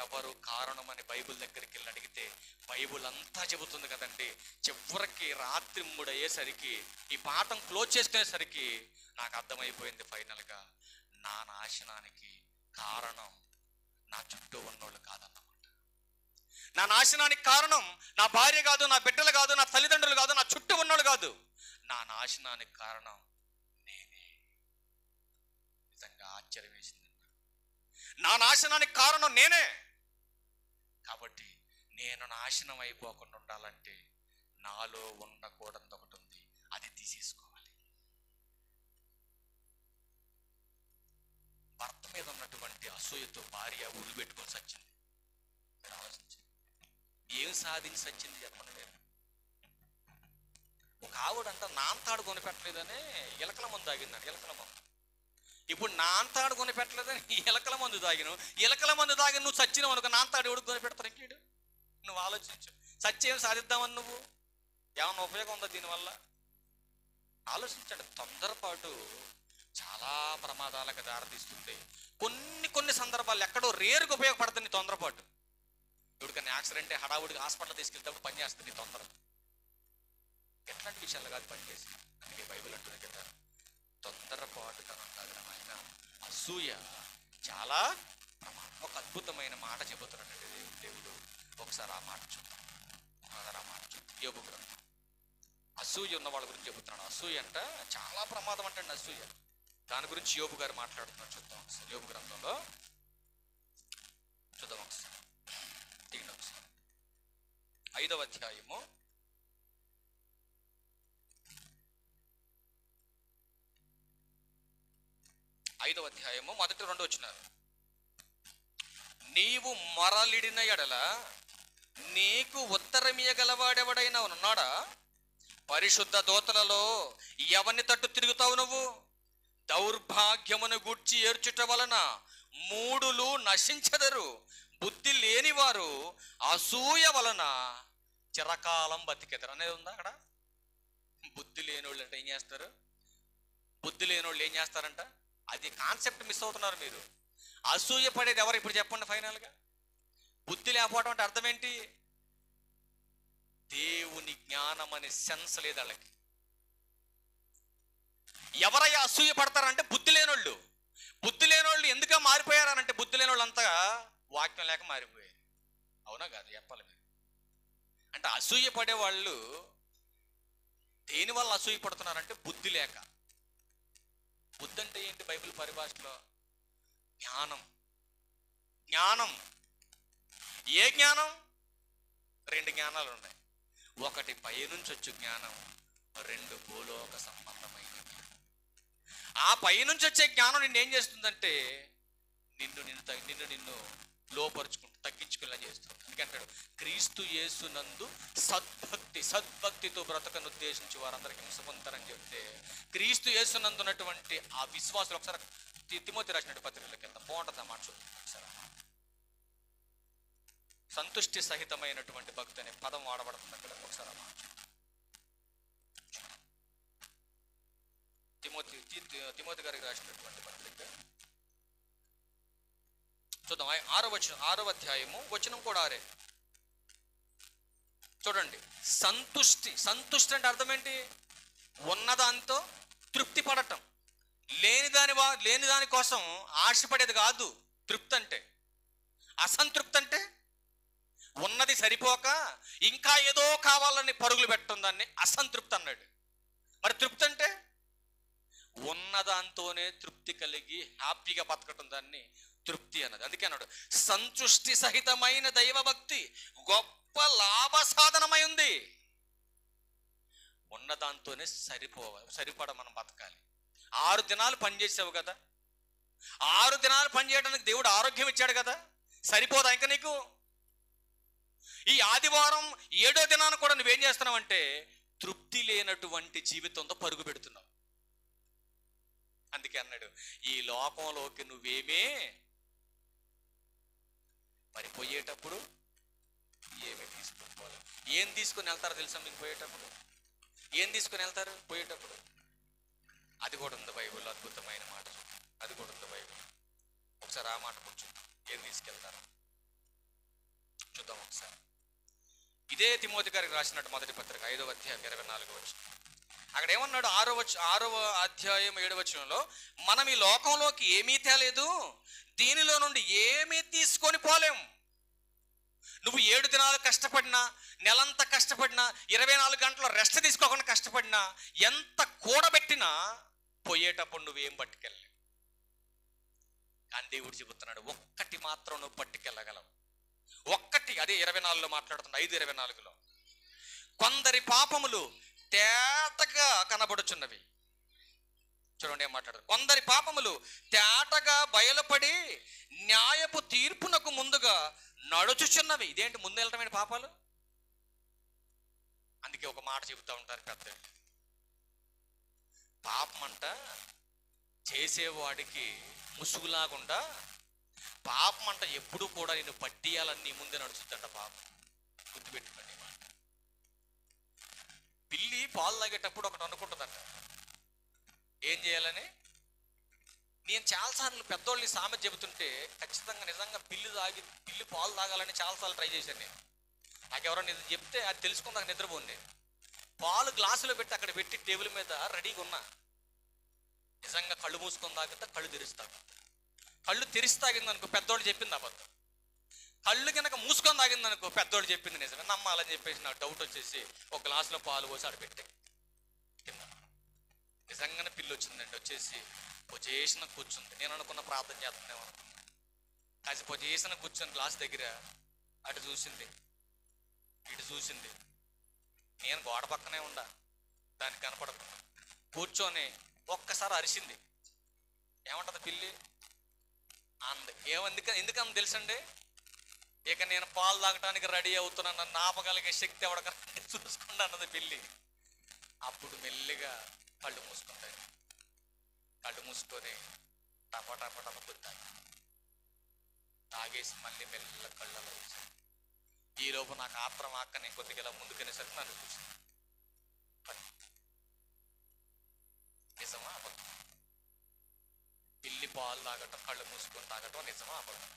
ఎవరు కారణమని బైబిల్ దగ్గరికి వెళ్ళి అడిగితే బైబిల్ అంతా చెబుతుంది కదండి. చివరికి రాత్రి 3 అయ్యేసరికి ఈ పాఠం క్లోజ్ చేసుకునేసరికి నాకు అర్థమైపోయింది ఫైనల్గా, నా నాశనానికి కారణం నా చుట్టూ ఉన్నోళ్ళు కాదన్నమాట. నా నాశనానికి కారణం నా భార్య కాదు, నా బిడ్డలు కాదు, నా తల్లిదండ్రులు కాదు, నా చుట్టూ ఉన్నోళ్ళు కాదు. నా నాశనానికి కారణం నేనే. నిజంగా ఆశ్చర్యం వేసింది. నా నాశనానికి కారణం నేనే. కాబట్టి నేను నాశనం అయిపోకుండా ఉండాలంటే నాలో ఉండకూడదు ఒకటి ఉంది, అది తీసేసుకోవాలి. భర్త మీద ఉన్నటువంటి అసూయతో భార్య ఉరి పెట్టుకొని సచ్చింది. మీరు ఆలోచించండి, ఏం సాధించి సచ్చింది చెప్పండి నేను. ఒక ఆవిడంట నాంతాడు కొనిపెట్టలేదని ఎలకల మందు తాగిందండి. ఎలకల మందు. ఇప్పుడు నాంతాడు కొనిపెట్టలేదని ఎలకల మందు తాగిను. ఎలకల మందు తాగిన నువ్వు సచ్చినావు అనుకో, నాంతాడు ఎవడు కొనిపెడతారు ఇంకేడు? నువ్వు ఆలోచించు. సత్యం సాధిద్దామని నువ్వు ఏమన్నా ఉపయోగం ఉందా దీనివల్ల? ఆలోచించండి. తొందరపాటు చాలా ప్రమాదాలకు దారితీస్తుంది. కొన్ని సందర్భాలు ఎక్కడో రేరుకు ఉపయోగపడుతుంది తొందరపాటు. ఎవరికన్నా యాక్సిడెంట్ హడావుడికి హాస్పిటల్ తీసుకెళ్తే పనిచేస్తుంది తొందర. ఎట్లాంటి విషయాలు కాదు పనిచేసి. అందుకే బైబిల్ అంటుంది కదా, తొందరపాటుతనం కాదు ఆయన అసూయ చాలా ప్రమాదం. ఒక అద్భుతమైన మాట చెబుతున్నాడు దేవుడు. ఒకసారి ఆ మాట చూద్దాం. యోబు గ్రంథం. అసూయ ఉన్న వాళ్ళ గురించి చెబుతున్నాడు. అసూయ అంట చాలా ప్రమాదం అంటండి అసూయ. దాని గురించి యోబు గారు మాట్లాడుతున్నారు. చూద్దాం ఒకసారి. యోబు గ్రంథంలో చూద్దాం ఒకసారి. 5వ అధ్యాయము 1-2 వచనాలు. నీవు మరలిడిన ఎడల నీకు ఉత్తరమియగలవాడెవడైనా ఉన్నాడా? పరిశుద్ధ దూతలలో ఎవని తట్టు తిరుగుతావు నువ్వు? దౌర్భాగ్యమును గూర్చి ఏడ్చుట వలన మూఢులు నశించెదరు. బుద్ధి లేని వారు అసూయ వలన చిరకాలం బతికెదరు అనేది ఉందా అక్కడ? బుద్ధి లేనోళ్ళు అంటే ఏం చేస్తారు? బుద్ధి లేనోళ్ళు ఏం చేస్తారంట? అది కాన్సెప్ట్ మిస్ అవుతున్నారు మీరు. అసూయ పడేది ఎవరు ఇప్పుడు చెప్పండి ఫైనల్గా? బుద్ధి లేకపోవడం అంటే అర్థం ఏంటి? దేవుని జ్ఞానం అనే సెన్స్ లేదు వాళ్ళకి. ఎవరయ్యా అసూయ పడతారంటే బుద్ధి లేనోళ్ళు. బుద్ధి లేనోళ్ళు ఎందుకు మారిపోయారనంటే బుద్ధి లేనోళ్ళు అంతా వాక్యం లేక మారిపోయారు. అవునా కాదు చెప్పాలి మీరు? అంటే అసూయ పడే వాళ్ళు దేనివల్ల అసూయ పడుతున్నారంటే బుద్ధి లేక. బుద్ధి అంటే ఏంటి బైబిల్ పరిభాషలో? జ్ఞానం. జ్ఞానం. ఏ జ్ఞానం? 2 జ్ఞానాలు ఉన్నాయి. ఒకటి పైనుంచి వచ్చే జ్ఞానం, 2 భూలోక సంబంధమైన జ్ఞానం. ఆ పైనుంచి వచ్చే జ్ఞానం నిన్ను ఏం చేస్తుందంటే నిన్ను లోపరుచుకుంటూ తగ్గించుకునేలా చేస్తుంది. ఎందుకంటాడు క్రీస్తు యేసునందు సద్భక్తితో బ్రతకను ఉద్దేశించి వారందరికీ హింస పొందుతారని చెప్తే, క్రీస్తు యేసునందు ఉన్నటువంటి ఆ విశ్వాసులు ఒకసారి తిమోతి రాసినటువంటి పత్రికలకి వెళ్తాం. బాగుంటుంది ఆ మాట చూడండి ఒకసారి. సంతుష్టి సహితమైనటువంటి భక్తి అనే పదం వాడబడుతుంది అక్కడ. ఒకసారి ఆ మాట తిమోతి గారికి రాసినటువంటి పత్రిక చూద్దాం. 6వ అధ్యాయము వచనం కూడా 6. చూడండి. సంతుష్టి అంటే అర్థం ఏంటి? ఉన్నదాంతో తృప్తి పడటం. లేని దాని కోసం ఆశపడేది కాదు తృప్తి అంటే. అసంతృప్తి అంటే ఉన్నది సరిపోక ఇంకా ఏదో కావాలని పరుగులు పెట్టడం, దాన్ని అసంతృప్తి అన్నాడు. మరి తృప్తి అంటే ఉన్నదాంతోనే తృప్తి కలిగి హ్యాపీగా బతకటం, దాన్ని తృప్తి అన్నది. అందుకే అన్నాడు సంతుష్టి సహితమైన దైవభక్తి గొప్ప లాభ సాధనమై ఉంది. ఉన్నదాంతోనే సరిపడ మనం బతకాలి. 6 దినాలు పనిచేసావు కదా, 6 దినాలు పనిచేయడానికి దేవుడు ఆరోగ్యం ఇచ్చాడు కదా, సరిపోదా ఇంకా నీకు? ఈ ఆదివారం 7వ దినాన్ని కూడా నువ్వేం చేస్తున్నావు అంటే తృప్తి లేనటువంటి జీవితంతో పరుగు పెడుతున్నావు. అందుకే అన్నాడు ఈ లోకంలోకి నువ్వేమే మరి పోయేటప్పుడు ఏమి తీసుకుని పోవాలి. ఏం తీసుకుని వెళ్తారో తెలుసా మీకు? పోయేటప్పుడు ఏం తీసుకుని వెళ్తారు? పోయేటప్పుడు అది కూడా ఉంది బైబిల్లో. అద్భుతమైన మాట, అది కూడా ఉంది బైబిల్. ఒకసారి ఆ మాట కూర్చుందాం. ఏం తీసుకెళ్తారు చూద్దాం ఒకసారి. ఇదే తిమోతి గారికి రాసినట్టు మొదటి పత్రిక 5వ అధ్యాయం 24వ వచనం. అక్కడ ఏమన్నాడు? 6వ అధ్యాయం 7వ వచనంలో మనం ఈ లోకంలోకి ఏమీ తేలేదు, దీనిలో నుండి ఏమీ తీసుకొని పోలేము. నువ్వు 7 దినాలు కష్టపడినా, నెలంతా కష్టపడినా, 24 గంటలు రెస్ట్ తీసుకోకుండా కష్టపడినా, ఎంత కూడబెట్టినా పోయేటప్పుడు నువ్వేం పట్టుకెళ్ళలేవు. కానీ దేవుడు చెబుతున్నాడు, ఒక్కటి మాత్రం నువ్వు పట్టుకెళ్ళగలవు. ఒక్కటి, అదే 24లో మాట్లాడుతున్నా, 5:24లో. కొందరి పాపములు తేటగా కనబడుచున్నవి. చూడండి ఏం మాట్లాడారు. కొందరి పాపములు తేటగా బయలుపడి న్యాయపు తీర్పునకు ముందుగా నడుచుచున్నవి. ఇదేంటి ముందు వెళ్ళటమైన పాపాలు? అందుకే ఒక మాట చెబుతూ ఉంటారు పెద్దలు, పాపం అంట చేసేవాడికి ముసుగులాగుండా, పాపం అంట ఎప్పుడు కూడా నేను పట్టియాలని నీ ముందే నడుచుద్దంట పాపం. గుర్తుపెట్టుకోండి. పిల్లి పాలు తాగేటప్పుడు ఒకటి అనుకుంటుందంట, ఏం చేయాలని. నేను చాలాసార్లు పెద్దోళ్ళని సామెత చెబుతుంటే ఖచ్చితంగా నిజంగా పిల్లి పాలు తాగాలని చాలాసార్లు ట్రై చేశాను నేను. నాకెవరో నిజం చెప్తే అది తెలుసుకుందాక నిద్రపోండి. పాలు గ్లాసులో పెట్టి అక్కడ పెట్టి టేబుల్ మీద రెడీగా ఉన్నా, నిజంగా కళ్ళు మూసుకొని తాగితే కళ్ళు తెరుస్తాను. కళ్ళు తెరిచి తాగింది అనుకో పెద్దోళ్ళు చెప్పింది అబద్ధం. కళ్ళు కనుక మూసుకొని తాగింది అనుకో పెద్దోళ్ళు చెప్పింది నిజమే. నమ్మాలని చెప్పేసి నాకు డౌట్ వచ్చేసి ఒక గ్లాసులో పాలు పోసి ఆడ పెట్టే కింద. నిజంగానే పిల్లి వచ్చిందండి. వచ్చేసి పొజిషన్ కూర్చుంది. నేను అనుకున్న ప్రార్థన చేస్తున్నాం అనుకున్నా. కాసి పొజిషన్ కూర్చొని గ్లాస్ దగ్గర అటు చూసింది, ఇటు చూసింది. నేను గోడ పక్కనే ఉండా, దానికి కనపడకుండా కూర్చొని ఒక్కసారి అరిసింది. ఏమంటది పిల్లి? ఎందుకని తెలుసండి, ఇక నేను పాలు తాగటానికి రెడీ అవుతున్నా, నన్ను ఆపగలిగే శక్తి ఎవడకన్నా చూసుకుంటా అన్నది పిల్లి. అప్పుడు మెల్లిగా కళ్ళు మూసుకుంటాయి. కళ్ళు మూసుకొని టప కొద్దాయి తాగేసి మళ్ళీ మెల్ల కళ్ళలో వేసాను. ఈలోపు నాకు ఆత్రం ఆక్కని కొద్దిగా ముందుకెళ్ళేసరికి నన్ను చూసాను. నిజమా అబద్ధం? పిల్లి పాలు తాగటం, కళ్ళు మూసుకొని తాగటం నిజమా అబద్ధం?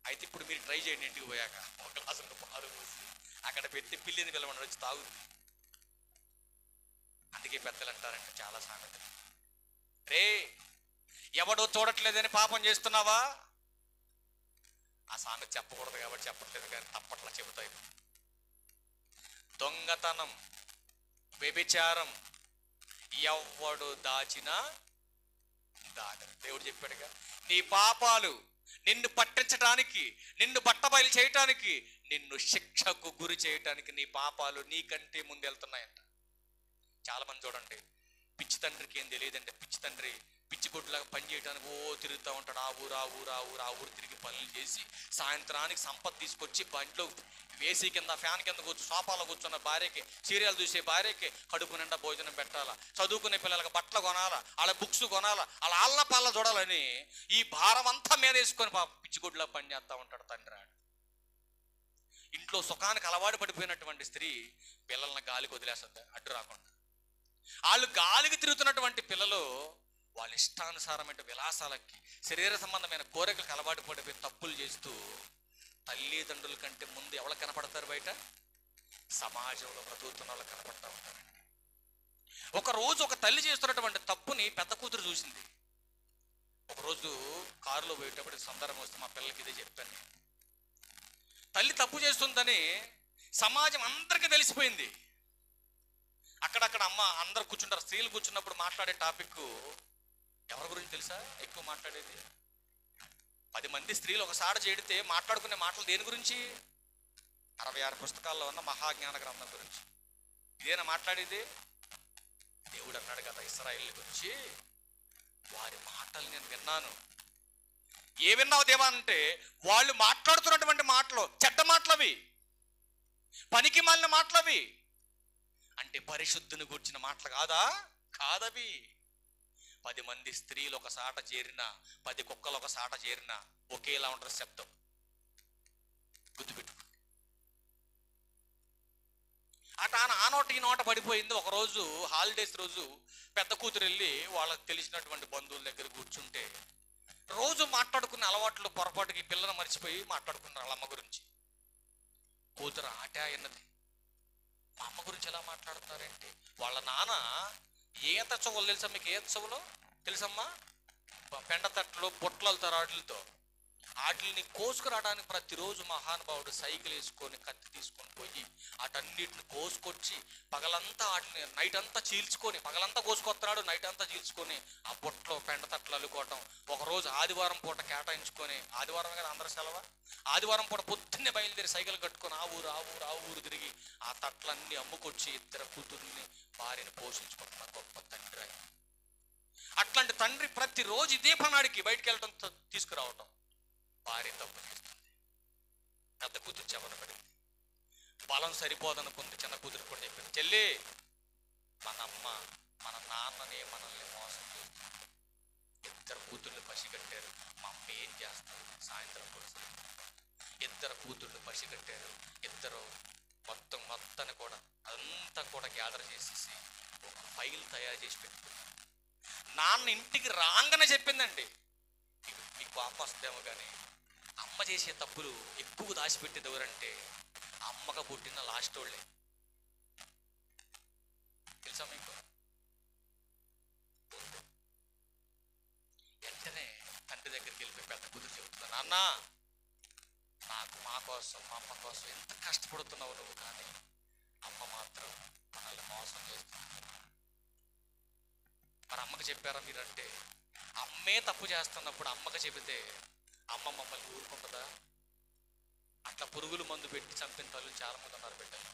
అయితే ఇప్పుడు మీరు ట్రై చేయండి. ఇంటికి పోయాక ఒక గ్లాసులో పాలు పోసి అక్కడ పెట్టి పిల్లిని పిల్లమని వచ్చి తాగుతుంది. అందుకే పెద్దలు అంటారంటే చాలా సామెతలు, రే ఎవడో చూడట్లేదని పాపం చేస్తున్నావా? ఆ సామెత చెప్పకూడదు కాబట్టి చెప్పట్లేదు, కానీ తప్పట్లా చెబుతాయి. దొంగతనం, వ్యభిచారం ఎవడు దాచినా దాగదు. దేవుడు చెప్పాడుగా, నీ పాపాలు నిన్ను పట్టించడానికి, నిన్ను బట్టబయలు చేయటానికి, నిన్ను శిక్షకు గురి చేయటానికి నీ పాపాలు నీకంటే ముందు వెళ్తున్నాయంట. చాలా మంది చూడండి, పిచ్చి తండ్రికి ఏం తెలియదంటే, పిచ్చి తండ్రి పిచ్చి కొట్టులాగా పని చేయడానికి తిరుగుతూ ఉంటాడు. ఆ ఊరు తిరిగి పనులు చేసి సాయంత్రానికి సంపద తీసుకొచ్చి బంట్లో వేసి కింద ఫ్యాన్ కింద సోఫాలో కూర్చున్న భార్యకి, సీరియల్ చూసే భార్యకి కడుపు నిండా భోజనం పెట్టాలా, చదువుకునే పిల్లలకు బట్టలు కొనాలా, వాళ్ళ బుక్స్ కొనాలా, వాళ్ళ ఆళ్ళ పాల చూడాలని ఈ భారం అంతా మీద వేసుకొని పిచ్చి కొట్టులా పని చేస్తూ ఉంటాడు తండ్రి. ఇంట్లో సుఖానికి అలవాటు పడిపోయినటువంటి స్త్రీ పిల్లల్ని గాలికి వదిలేస్తుంది అడ్డు రాకుండా. వాళ్ళు గాలికి తిరుగుతున్నటువంటి పిల్లలు వాళ్ళ ఇష్టానుసారమైన విలాసాలకి, శరీర సంబంధమైన కోరికలకు అలవాటు పడిపోయి తప్పులు చేస్తూ తల్లిదండ్రుల కంటే ముందు ఎవరు కనపడతారు? బయట సమాజంలో బ్రతుకుతున్న వాళ్ళు కనపడతా ఉంటారండి. ఒకరోజు ఒక తల్లి చేస్తున్నటువంటి తప్పుని పెద్ద కూతురు చూసింది. ఒకరోజు కారులో పోయేటప్పుడు సందర్భం వస్తే మా పిల్లలకి ఇదే చెప్పాను. తల్లి తప్పు చేస్తుందని సమాజం అందరికీ తెలిసిపోయింది. అక్కడక్కడ అమ్మ అందరు కూర్చుంటారు. స్త్రీలు కూర్చున్నప్పుడు మాట్లాడే టాపిక్ ఎవరి గురించి తెలుసా? ఎక్కువ మాట్లాడేది 10 మంది స్త్రీలు ఒకసాడ చేడితే మాట్లాడుకునే మాటలు దేని గురించి? 66 పుస్తకాల్లో ఉన్న మహాజ్ఞాన గ్రంథం గురించి. ఇదేనా మాట్లాడేది? దేవుడు అన్నాడు కదా ఇశ్రాయేలు గురించి, వారి మాటలు నేను విన్నాను. ఏ విన్నావు దేవా అంటే, వాళ్ళు మాట్లాడుతున్నటువంటి మాటలు చెడ్డ మాటలవి, పనికి మాలిన మాటలవి. అంటే పరిశుద్ధుని గూర్చిన మాటలు కాదవి. 10 మంది స్త్రీలు ఒక సాట చేరినా, 10 కుక్కలు ఒక సాట చేరినా ఒకేలా ఉంటారు శబ్దం. గుర్తుపెట్టుకోండి. ఆ నోట ఈ నోట పడిపోయింది. ఒకరోజు హాలిడేస్ రోజు పెద్ద కూతురు వెళ్ళి వాళ్ళకి తెలిసినటువంటి బంధువుల దగ్గర కూర్చుంటే, రోజు మాట్లాడుకునే అలవాట్లు పొరపాటుకి పిల్లలు మర్చిపోయి మాట్లాడుకున్నారు వాళ్ళ అమ్మ గురించి. కూతురు అన్నది, మా అమ్మ గురించి ఎలా మాట్లాడుతున్నారేంటి? వాళ్ళ నాన్న ఈత చెవులు తెలుసా మీకు? ఈత చెవులు తెలుసమ్మా? పెండ తట్లు బొట్లతో రాడ్లతో వాటిని కోసుకురావడానికి ప్రతిరోజు మహానుభావుడు సైకిల్ వేసుకొని కత్తి తీసుకొని పోయి వాటన్నిటిని కోసుకొచ్చి పగలంతా వాటిని నైట్ అంతా చీల్చుకొని, పగలంతా కోసుకొస్తున్నాడు, నైట్ అంతా చీల్చుకొని ఆ బుట్టలో పెండ తట్లు అల్లుకోవటం. ఒకరోజు ఆదివారం పూట కేటాయించుకొని, ఆదివారం కదా అందరూ సెలవు, ఆదివారం పూట పొద్దున్నే బయలుదేరి సైకిల్ కట్టుకొని ఆ ఊరు తిరిగి ఆ తట్లన్నీ అమ్ముకొచ్చి ఇద్దరు కూతుర్ని భార్యని పోషించుకుంటున్న గొప్ప తండ్రి ఆయన. అట్లాంటి తండ్రి ప్రతిరోజు ఇదే పనాడికి బయటికి వెళ్ళటం, తీసుకురావటం. భార్య తప్పు చేస్తుంది, పెద్ద కూతురు చెవన పడింది, బలం సరిపోదనుకుంది. చిన్న కూతురు కూడా చెప్పింది, చెల్లి మన అమ్మ మన నాన్నని మనల్ని మోసం చేస్తుంది. ఇద్దరు కూతుర్లు పసిగట్టారు, మా అమ్మ ఏం చేస్తారు సాయంత్రం కూడా. ఇద్దరు కూతుర్లు పసిగట్టారు, ఇద్దరు మొత్తాన్ని కూడా అంతా కూడా గ్యాదర్ చేసేసి ఒక ఫైల్ తయారు చేసి పెట్టుకున్నారు. నాన్న ఇంటికి రాగానే చెప్పిందండి, మీకు కోపం వస్తేమో కానీ అమ్మ చేసే తప్పులు ఎక్కువ దాచిపెట్టేది ఎవరంటే అమ్మగా పుట్టిన లాస్ట్ వాళ్ళే. తెలుసా మీకు? వెంటనే తండ్రి దగ్గరికి వెళ్ళిపోయి పెద్ద కూతురు చెబుతున్నా, నాన్న నాకు మా కోసం మా అమ్మ కోసం ఎంత కష్టపడుతున్నావు నువ్వు, కానీ అమ్మ మాత్రం మనల్ని మోసం చేస్తుంది. మరి అమ్మకి చెప్పారా మీరంటే? అమ్మే తప్పు చేస్తున్నప్పుడు అమ్మకి చెబితే అమ్మ మమ్మల్ని ఊరుకుంటుందా? అట్లా పురుగులు మందు పెట్టి చంపిన తల్లు చాలా మంది ఉన్నారు బిడ్డలు.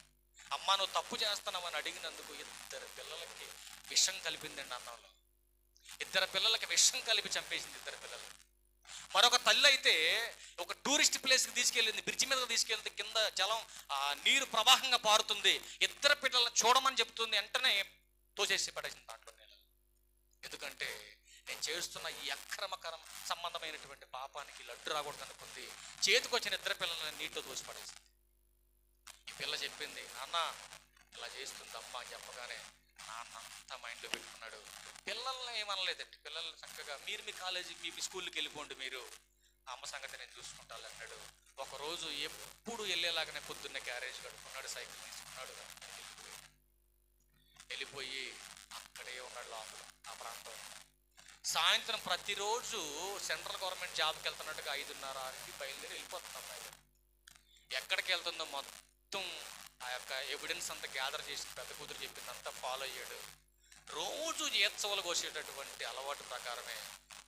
అమ్మ నువ్వు తప్పు చేస్తున్నావు అని అడిగినందుకు ఇద్దరు పిల్లలకి విషం కలిపిందండి అన్నంలో. ఇద్దరు పిల్లలకి విషం కలిపి చంపేసింది ఇద్దరు పిల్లలు. మరొక తల్లి అయితే ఒక టూరిస్ట్ ప్లేస్కి తీసుకెళ్ళింది, బ్రిడ్జి మీద తీసుకెళ్తే కింద జలం నీరు ప్రవాహంగా పారుతుంది, ఇద్దరు పిల్లలను చూడమని చెప్తుంది, వెంటనే తోచేసి పడేసింది దాంట్లో నేను. ఎందుకంటే నేను చేస్తున్న ఈ అక్రమకరం సంబంధమైనటువంటి పాపానికి లడ్డు రాకూడదు అనుకుంది, చేతికొచ్చిన ఇద్దరు పిల్లలను నీటితో తోసిపడేసింది. ఈ పిల్ల చెప్పింది, నాన్న ఇలా చేస్తుంది అమ్మ అని చెప్పగానే నాన్న అంతా మైండ్లో పెట్టుకున్నాడు. పిల్లల్ని ఏమనలేదండి, పిల్లల్ని చక్కగా మీరు మీ కాలేజీకి మీ స్కూల్కి వెళ్ళిపోండి, మీరు అమ్మ సంగతి నేను చూసుకుంటాను అన్నాడు. ఒకరోజు ఎప్పుడు వెళ్ళేలాగానే పొద్దున్నే క్యారేజ్ కట్టుకున్నాడు, సైకిల్ తీసుకున్నాడు, వెళ్ళిపోయి అక్కడే ఉన్నాడు లోపల ఆ ప్రాంతం. సాయంత్రం ప్రతిరోజు సెంట్రల్ గవర్నమెంట్ జాబ్కి వెళ్తున్నట్టుగా 5:30 బయలుదేరి వెళ్ళిపోతున్నాం. ఎక్కడికి వెళ్తుందో మొత్తం ఆ యొక్క ఎవిడెన్స్ అంతా గ్యాదర్ చేసి పెద్ద కూతురు చెప్పిందంతా ఫాలో అయ్యాడు. రోజు ఏత్సవలు కోసేటటువంటి అలవాటు ప్రకారమే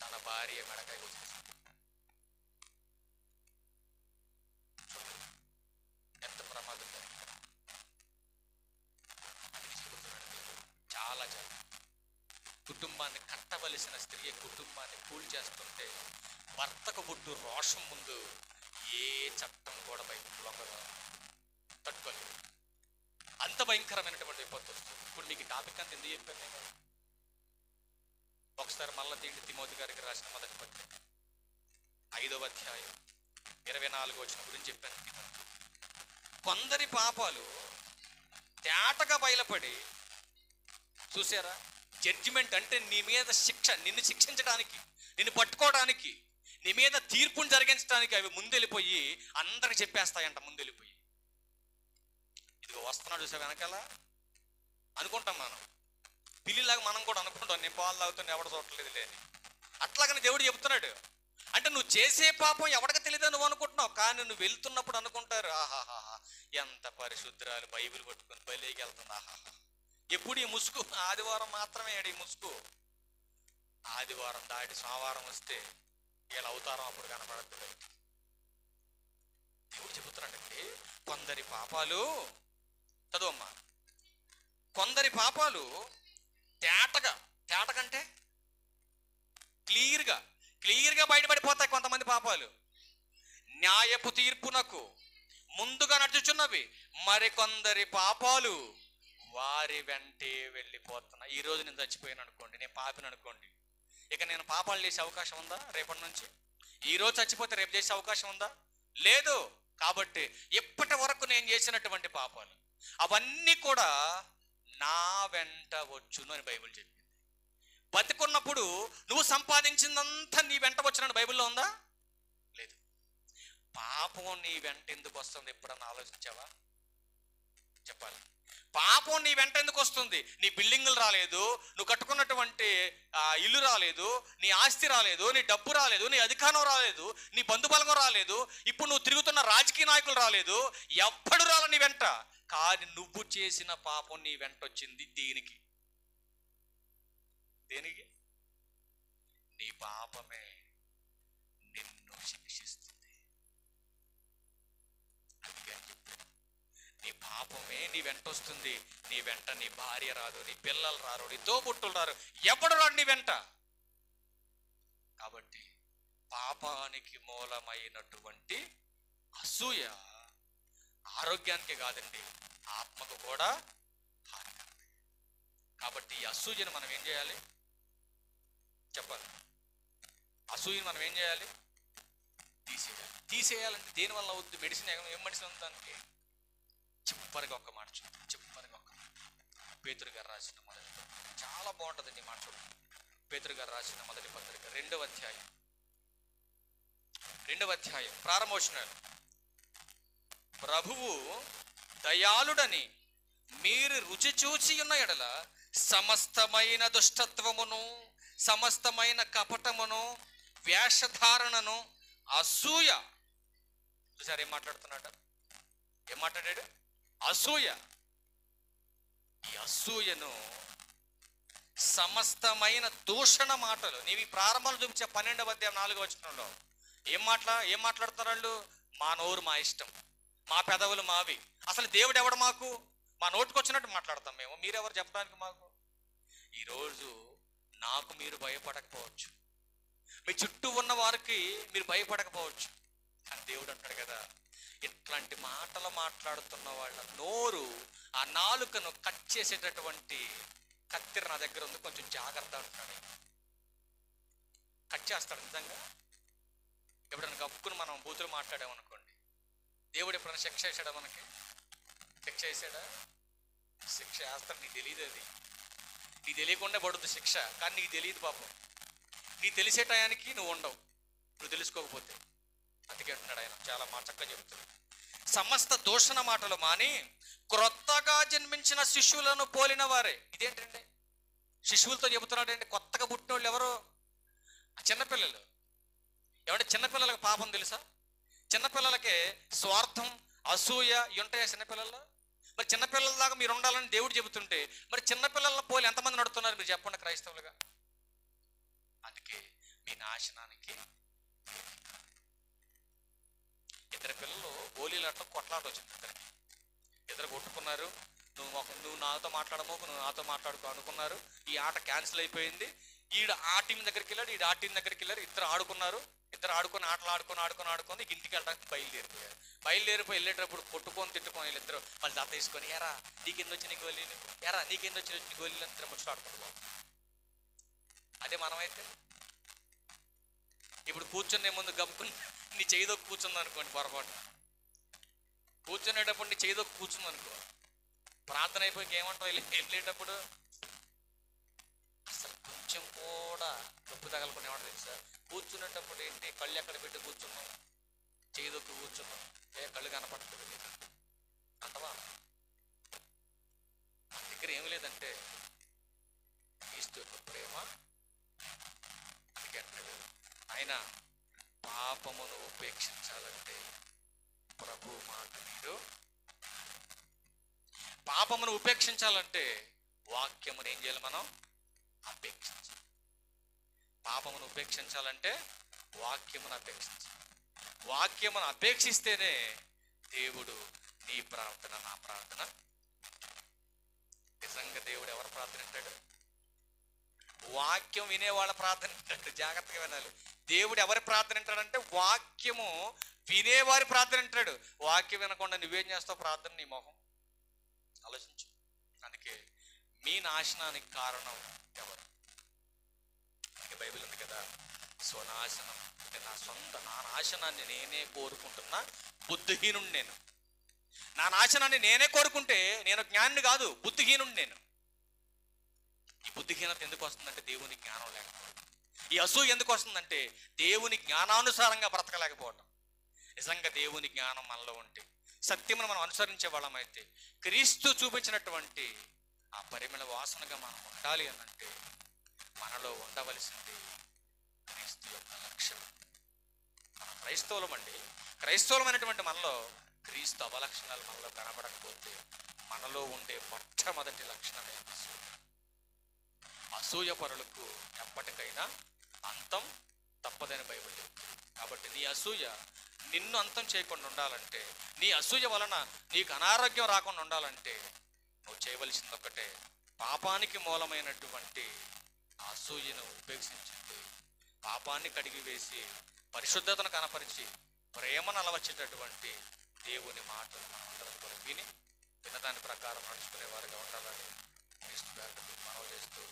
తన భార్య మెడకాయ కోసేసింది. ఎంత ప్రమాదం చాలా కుటుంబాన్ని కట్టవలసిన స్త్రీ కుటుంబాన్ని కూల్ చేస్తుంటే భర్తకు పుట్టు రోషం ముందు ఏ చట్టం కూడా బయటకు తట్టుకోలేదు. అంత భయంకరమైనటువంటి విపత్తు వస్తుంది. ఇప్పుడు మీకు టాపిక్ అంత ఎందుకు చెప్పాను నేను? ఒకసారి మళ్ళా తీండి తిమోతి గారికి రాసిన మొదటి పత్రిక 5వ అధ్యాయం 24వ వచనం గురించి చెప్పాను. కొందరి పాపాలు తేటగా బయలుపడి, చూసారా, జడ్జిమెంట్ అంటే నీ మీద శిక్ష, నిన్ను శిక్షించడానికి, నిన్ను పట్టుకోవడానికి, నీ మీద తీర్పును జరిగించడానికి అవి ముందెళ్ళిపోయి అందరికి చెప్పేస్తాయంట. ముందెళ్ళిపోయి ఇదిగో వస్తున్నాడు చూసా వెనకాల అనుకుంటాం మనం, పిల్లిలాగా మనం కూడా అనుకుంటాం, నేను పాలు తాగుతాను ఎవడ చూడట్లేదు లేని. అట్లాగని దేవుడు చెబుతున్నాడు. అంటే నువ్వు చేసే పాపం ఎవరికి తెలియదు నువ్వు అనుకుంటున్నావు, కానీ నువ్వు వెళ్తున్నప్పుడు అనుకుంటారు, ఆహాహా ఎంత పరిశుద్ధరాలు బైబిల్ పట్టుకుని బయలుకి వెళ్తుంది, ఆహాహా. ఎప్పుడు ఈ ముసుగు? ఆదివారం మాత్రమే ఈ ముసుగు. ఆదివారం దాటి సోమవారం వస్తే వీళ్ళ అవతారం అప్పుడు కనపడద్దు. దేవుడు చెబుతున్నాడండి, కొందరి పాపాలు, చదువమ్మా, కొందరి పాపాలు తేటకంటే క్లియర్గా బయటపడిపోతాయి. కొంతమంది పాపాలు న్యాయపు తీర్పునకు ముందుగా నడుచుచున్నవి, మరికొందరి పాపాలు వారి వెంటే వెళ్ళిపోతున్నాయి. ఈరోజు నేను చచ్చిపోయాను అనుకోండి, నేను పాపిని అనుకోండి, ఇక నేను పాపాలు చేసే అవకాశం ఉందా రేపటి నుంచి? ఈరోజు చచ్చిపోతే రేపు చేసే అవకాశం ఉందా? లేదు. కాబట్టి ఇప్పటి వరకు నేను చేసినటువంటి పాపాలు అవన్నీ కూడా నా వెంట వచ్చును అని బైబిల్ చెప్పింది. బతికున్నప్పుడు నువ్వు సంపాదించిందంతా నీ వెంట వచ్చినట్టు బైబిల్లో ఉందా? లేదు. పాపం నీ వెంట ఎందుకు వస్తుంది ఎప్పుడన్నా ఆలోచించావా? చెప్పాలి. పాపం నీ వెంట ఎందుకు వస్తుంది? నీ బిల్డింగులు రాలేదు, నువ్వు కట్టుకున్నటువంటి ఇల్లు రాలేదు, నీ ఆస్తి రాలేదు, నీ డబ్బు రాలేదు, నీ అధికారం రాలేదు, నీ బంధుబలగం రాలేదు, ఇప్పుడు నువ్వు తిరుగుతున్న రాజకీయ నాయకులు రాలేదు, ఎవ్వడు రాల నీ వెంట. కానీ నువ్వు చేసిన పాపం నీ వెంట వచ్చింది. దేనికి? దేనికి? నీ పాపమే నిన్ను శిక్షిస్తుంది. అందుకని చెప్పాను, నీ పాపమే నీ వెంట వస్తుంది. నీ వెంట నీ భార్య రాదు, నీ పిల్లలు రారు, నీ తోబుట్టులు రారు, ఎవడు రాడు నీ వెంట. కాబట్టి పాపానికి మూలమైనటువంటి అసూయ ఆరోగ్యానికి కాదండి, ఆత్మకు కూడా హానికరమే. కాబట్టి ఈ అసూయను మనం ఏం చేయాలి చెప్పాలి? అసూయను మనం ఏం చేయాలి? తీసేయాలి. తీసేయాలంటే దేనివల్ల అవుద్ది? మెడిసిన్. ఏం మెడిసిన్ ఉంది దానికి? చిప్పరిగా ఒక్క మాట చూద్దాం. చిప్పరిగా ఒక్క మాట. పేతురు గారు రాసిన మొదటి పత్రిక చాలా బాగుంటుందండి. మాట చూడండి. పేతురు గారు రాసిన మొదటి పత్రిక 2వ అధ్యాయం ప్రారంభవచనాలు. ప్రభువు దయాళుడని మీరు రుచి చూచి ఉన్న ఎడల సమస్తమైన దుష్టత్వమును, సమస్తమైన కపటమును, వేషధారణను, అసూయ. చూసారు ఏం మాట్లాడుతున్నాడు? ఏం మాట్లాడాడు? అసూయ. ఈ అసూయను, సమస్తమైన దూషణ మాటలు. నీవి ప్రారంభంలో చూపించే 12వ అధ్యాయం 4వ వచనంలో ఏం మాట్లాడుతున్నారు వాళ్ళు? మా నోరు మా ఇష్టం, మా పెదవులు మావి. అసలు దేవుడు ఎవడు మాకు? మా నోటికి వచ్చినట్టు మాట్లాడతాం మేము. మీరెవరు చెప్పడానికి మాకు? ఈరోజు నాకు మీరు భయపడకపోవచ్చు, మీ చుట్టూ ఉన్న వారికి మీరు భయపడకపోవచ్చు, కానీ దేవుడు అంటాడు కదా, ఇట్లాంటి మాటలు మాట్లాడుతున్న వాళ్ళ నోరు, ఆ నాలుకను కట్ చేసేటటువంటి కత్తిర నా దగ్గర ఉంది, కొంచెం జాగ్రత్త అంటున్నాడు. కట్ చేస్తాడు నిజంగా. ఎప్పుడైనా గప్పుకుని మనం బూతులు మాట్లాడామనుకోండి, దేవుడు ఎప్పుడైనా శిక్ష వేసాడా? మనకి శిక్ష వేసాడా? శిక్ష వేస్తాడు. నీకు తెలియదు, అది నీకు తెలియకుండా పడుతుంది శిక్ష. కానీ నీకు తెలియదు పాపం. నీకు తెలిసే టయానికి నువ్వు ఉండవు, నువ్వు తెలుసుకోకపోతే. అందుకే అంటున్నాడు ఆయన, చాలా చక్కగా చెబుతున్నాడు. సమస్త దూషణ మాటలు మాని క్రొత్తగా జన్మించిన శిశువులను పోలిన వారే. ఇదేంటండి? శిశువులతో చెబుతున్నాడు అండి. కొత్తగా పుట్టిన వాళ్ళు ఎవరు? చిన్నపిల్లలు. ఏమంటే చిన్నపిల్లలకు పాపం తెలుసా? చిన్నపిల్లలకే స్వార్థం, అసూయ ఉంటాయా చిన్నపిల్లల్లో? మరి చిన్నపిల్లల దాకా మీరు ఉండాలని దేవుడు చెబుతుంటే, మరి చిన్నపిల్లలను పోలి ఎంతమంది నడుతున్నారు మీరు చెప్పండి క్రైస్తవులుగా? అందుకే మీ నాశనానికి. ఇద్దరు పిల్లలు గోళీలాటలో కొట్లాట వచ్చింది. ఇద్దరు కొట్టుకున్నారు. నువ్వు నాతో మాట్లాడమోకు, నువ్వు నాతో మాట్లాడుకో అనుకున్నారు. ఈ ఆట క్యాన్సిల్ అయిపోయింది. ఈడు ఆ టీం దగ్గరికి వెళ్ళాడు, ఈడు ఆ టీం దగ్గరికి వెళ్ళారు. ఇద్దరు ఆడుకున్నారు. ఇద్దరు ఆడుకొని ఆటలు ఆడుకొని ఇంటికి వెళ్ళడానికి బయలుదేరిపోయి వెళ్ళేటప్పుడు కొట్టుకొని తిట్టుకొని వీళ్ళిద్దరు వాళ్ళు దాత తీసుకొని, ఎరా నీకెందు వచ్చిన గోళీలు, ఎరా నీకెందు వచ్చిన గోళీలు అని ఇద్దరు ముచ్చట ఆడుకుంటున్నాం. అదే మనమైతే ఇప్పుడు కూర్చునే ముందు గమ్ముకుని నీ చేయిదొక్కు కూర్చుంది అనుకోండి, పొరపాటు కూర్చునేటప్పుడు నీ చేయిదొక్కు కూర్చుంది అనుకో, ప్రార్థన అయిపోయి ఏమంటావు వెళ్ళేటప్పుడు? అసలు కొంచెం కూడా నొప్పి తగలకుండా ఏమంటారు తెలుసా? కూర్చునేటప్పుడు ఏంటి, కళ్ళు ఎక్కడ పెట్టి కూర్చున్నాం, చేయిదొక్కు కూర్చున్నాం, కళ్ళు కనపడుతుంది అంటవా? మన దగ్గర ఏమి లేదంటే క్రీస్తు యొక్క ప్రేమ. అందుకే అంటాడు ఆయన, పాపమును ఉపేక్షించాలంటే ప్రభు మాట మీరు. పాపమును ఉపేక్షించాలంటే వాక్యమును ఏం చేయాలి? మనం అపేక్షించాలి. పాపమును ఉపేక్షించాలంటే వాక్యమును అపేక్షించాలి. వాక్యమును అపేక్షిస్తేనే దేవుడు నీ ప్రార్థన, నా ప్రార్థన. నిజంగా దేవుడు ఎవరు ప్రార్థన వింటాడు? వాక్యం వినేవాళ్ళ ప్రార్థన వింటాడు. జాగ్రత్తగా వినాలి. దేవుడు ఎవరి ప్రార్థన వింటాడంటే వాక్యము వినేవారి ప్రార్థన వింటాడు. వాక్యం వినకుండా నువ్వేం చేస్తావు ప్రార్థన? నీ మొహం ఆలోచించు. అందుకే మీ నాశనానికి కారణం ఎవరు? బైబిల్ ఉంది కదా, స్వనాశనం అంటే నా నాశనాన్ని నేనే కోరుకుంటున్నా బుద్ధిహీనుడు నేను. నా నాశనాన్ని నేనే కోరుకుంటే నేను జ్ఞానిని కాదు, బుద్ధిహీనుడు నేను. ఈ బుద్ధిహీనత ఎందుకు వస్తుందంటే దేవుని జ్ఞానం లేకపోవడం. ఈ అసూయ ఎందుకు వస్తుందంటే దేవుని జ్ఞానానుసారంగా బ్రతకలేకపోవటం. నిజంగా దేవుని జ్ఞానం మనలో ఉంటే, సత్యమును మనం అనుసరించే వాళ్ళమైతే, క్రీస్తు చూపించినటువంటి ఆ పరిమళ వాసనగా మనం ఉండాలి అనంటే మనలో ఉండవలసింది క్రీస్తు యొక్క లక్షణం. మనం క్రైస్తవులమండి. క్రైస్తవులమైనటువంటి మనలో క్రీస్తు అవలక్షణాలు మనలో కనబడకపోతే మనలో ఉండే మొట్టమొదటి లక్షణమే అసూయ. అసూయ పరులకు ఎప్పటికైనా అంతం తప్పదని బైబిల్ చెప్తుంది. కాబట్టి నీ అసూయ నిన్ను అంతం చేయకుండా ఉండాలంటే, నీ అసూయ వలన నీకు అనారోగ్యం రాకుండా ఉండాలంటే నువ్వు చేయవలసింది ఒకటే, పాపానికి మూలమైనటువంటి అసూయను ఉపేక్షించింది, పాపాన్ని కడిగి వేసి పరిశుద్ధతను కనపరిచి ప్రేమను అలవర్చేటటువంటి దేవుని మాటలు మనందరం కూడా విని వినదాని ప్రకారం నడుచుకునే వారిగా ఉండాలని క్రీస్తు గారికి మనవి చేస్తూ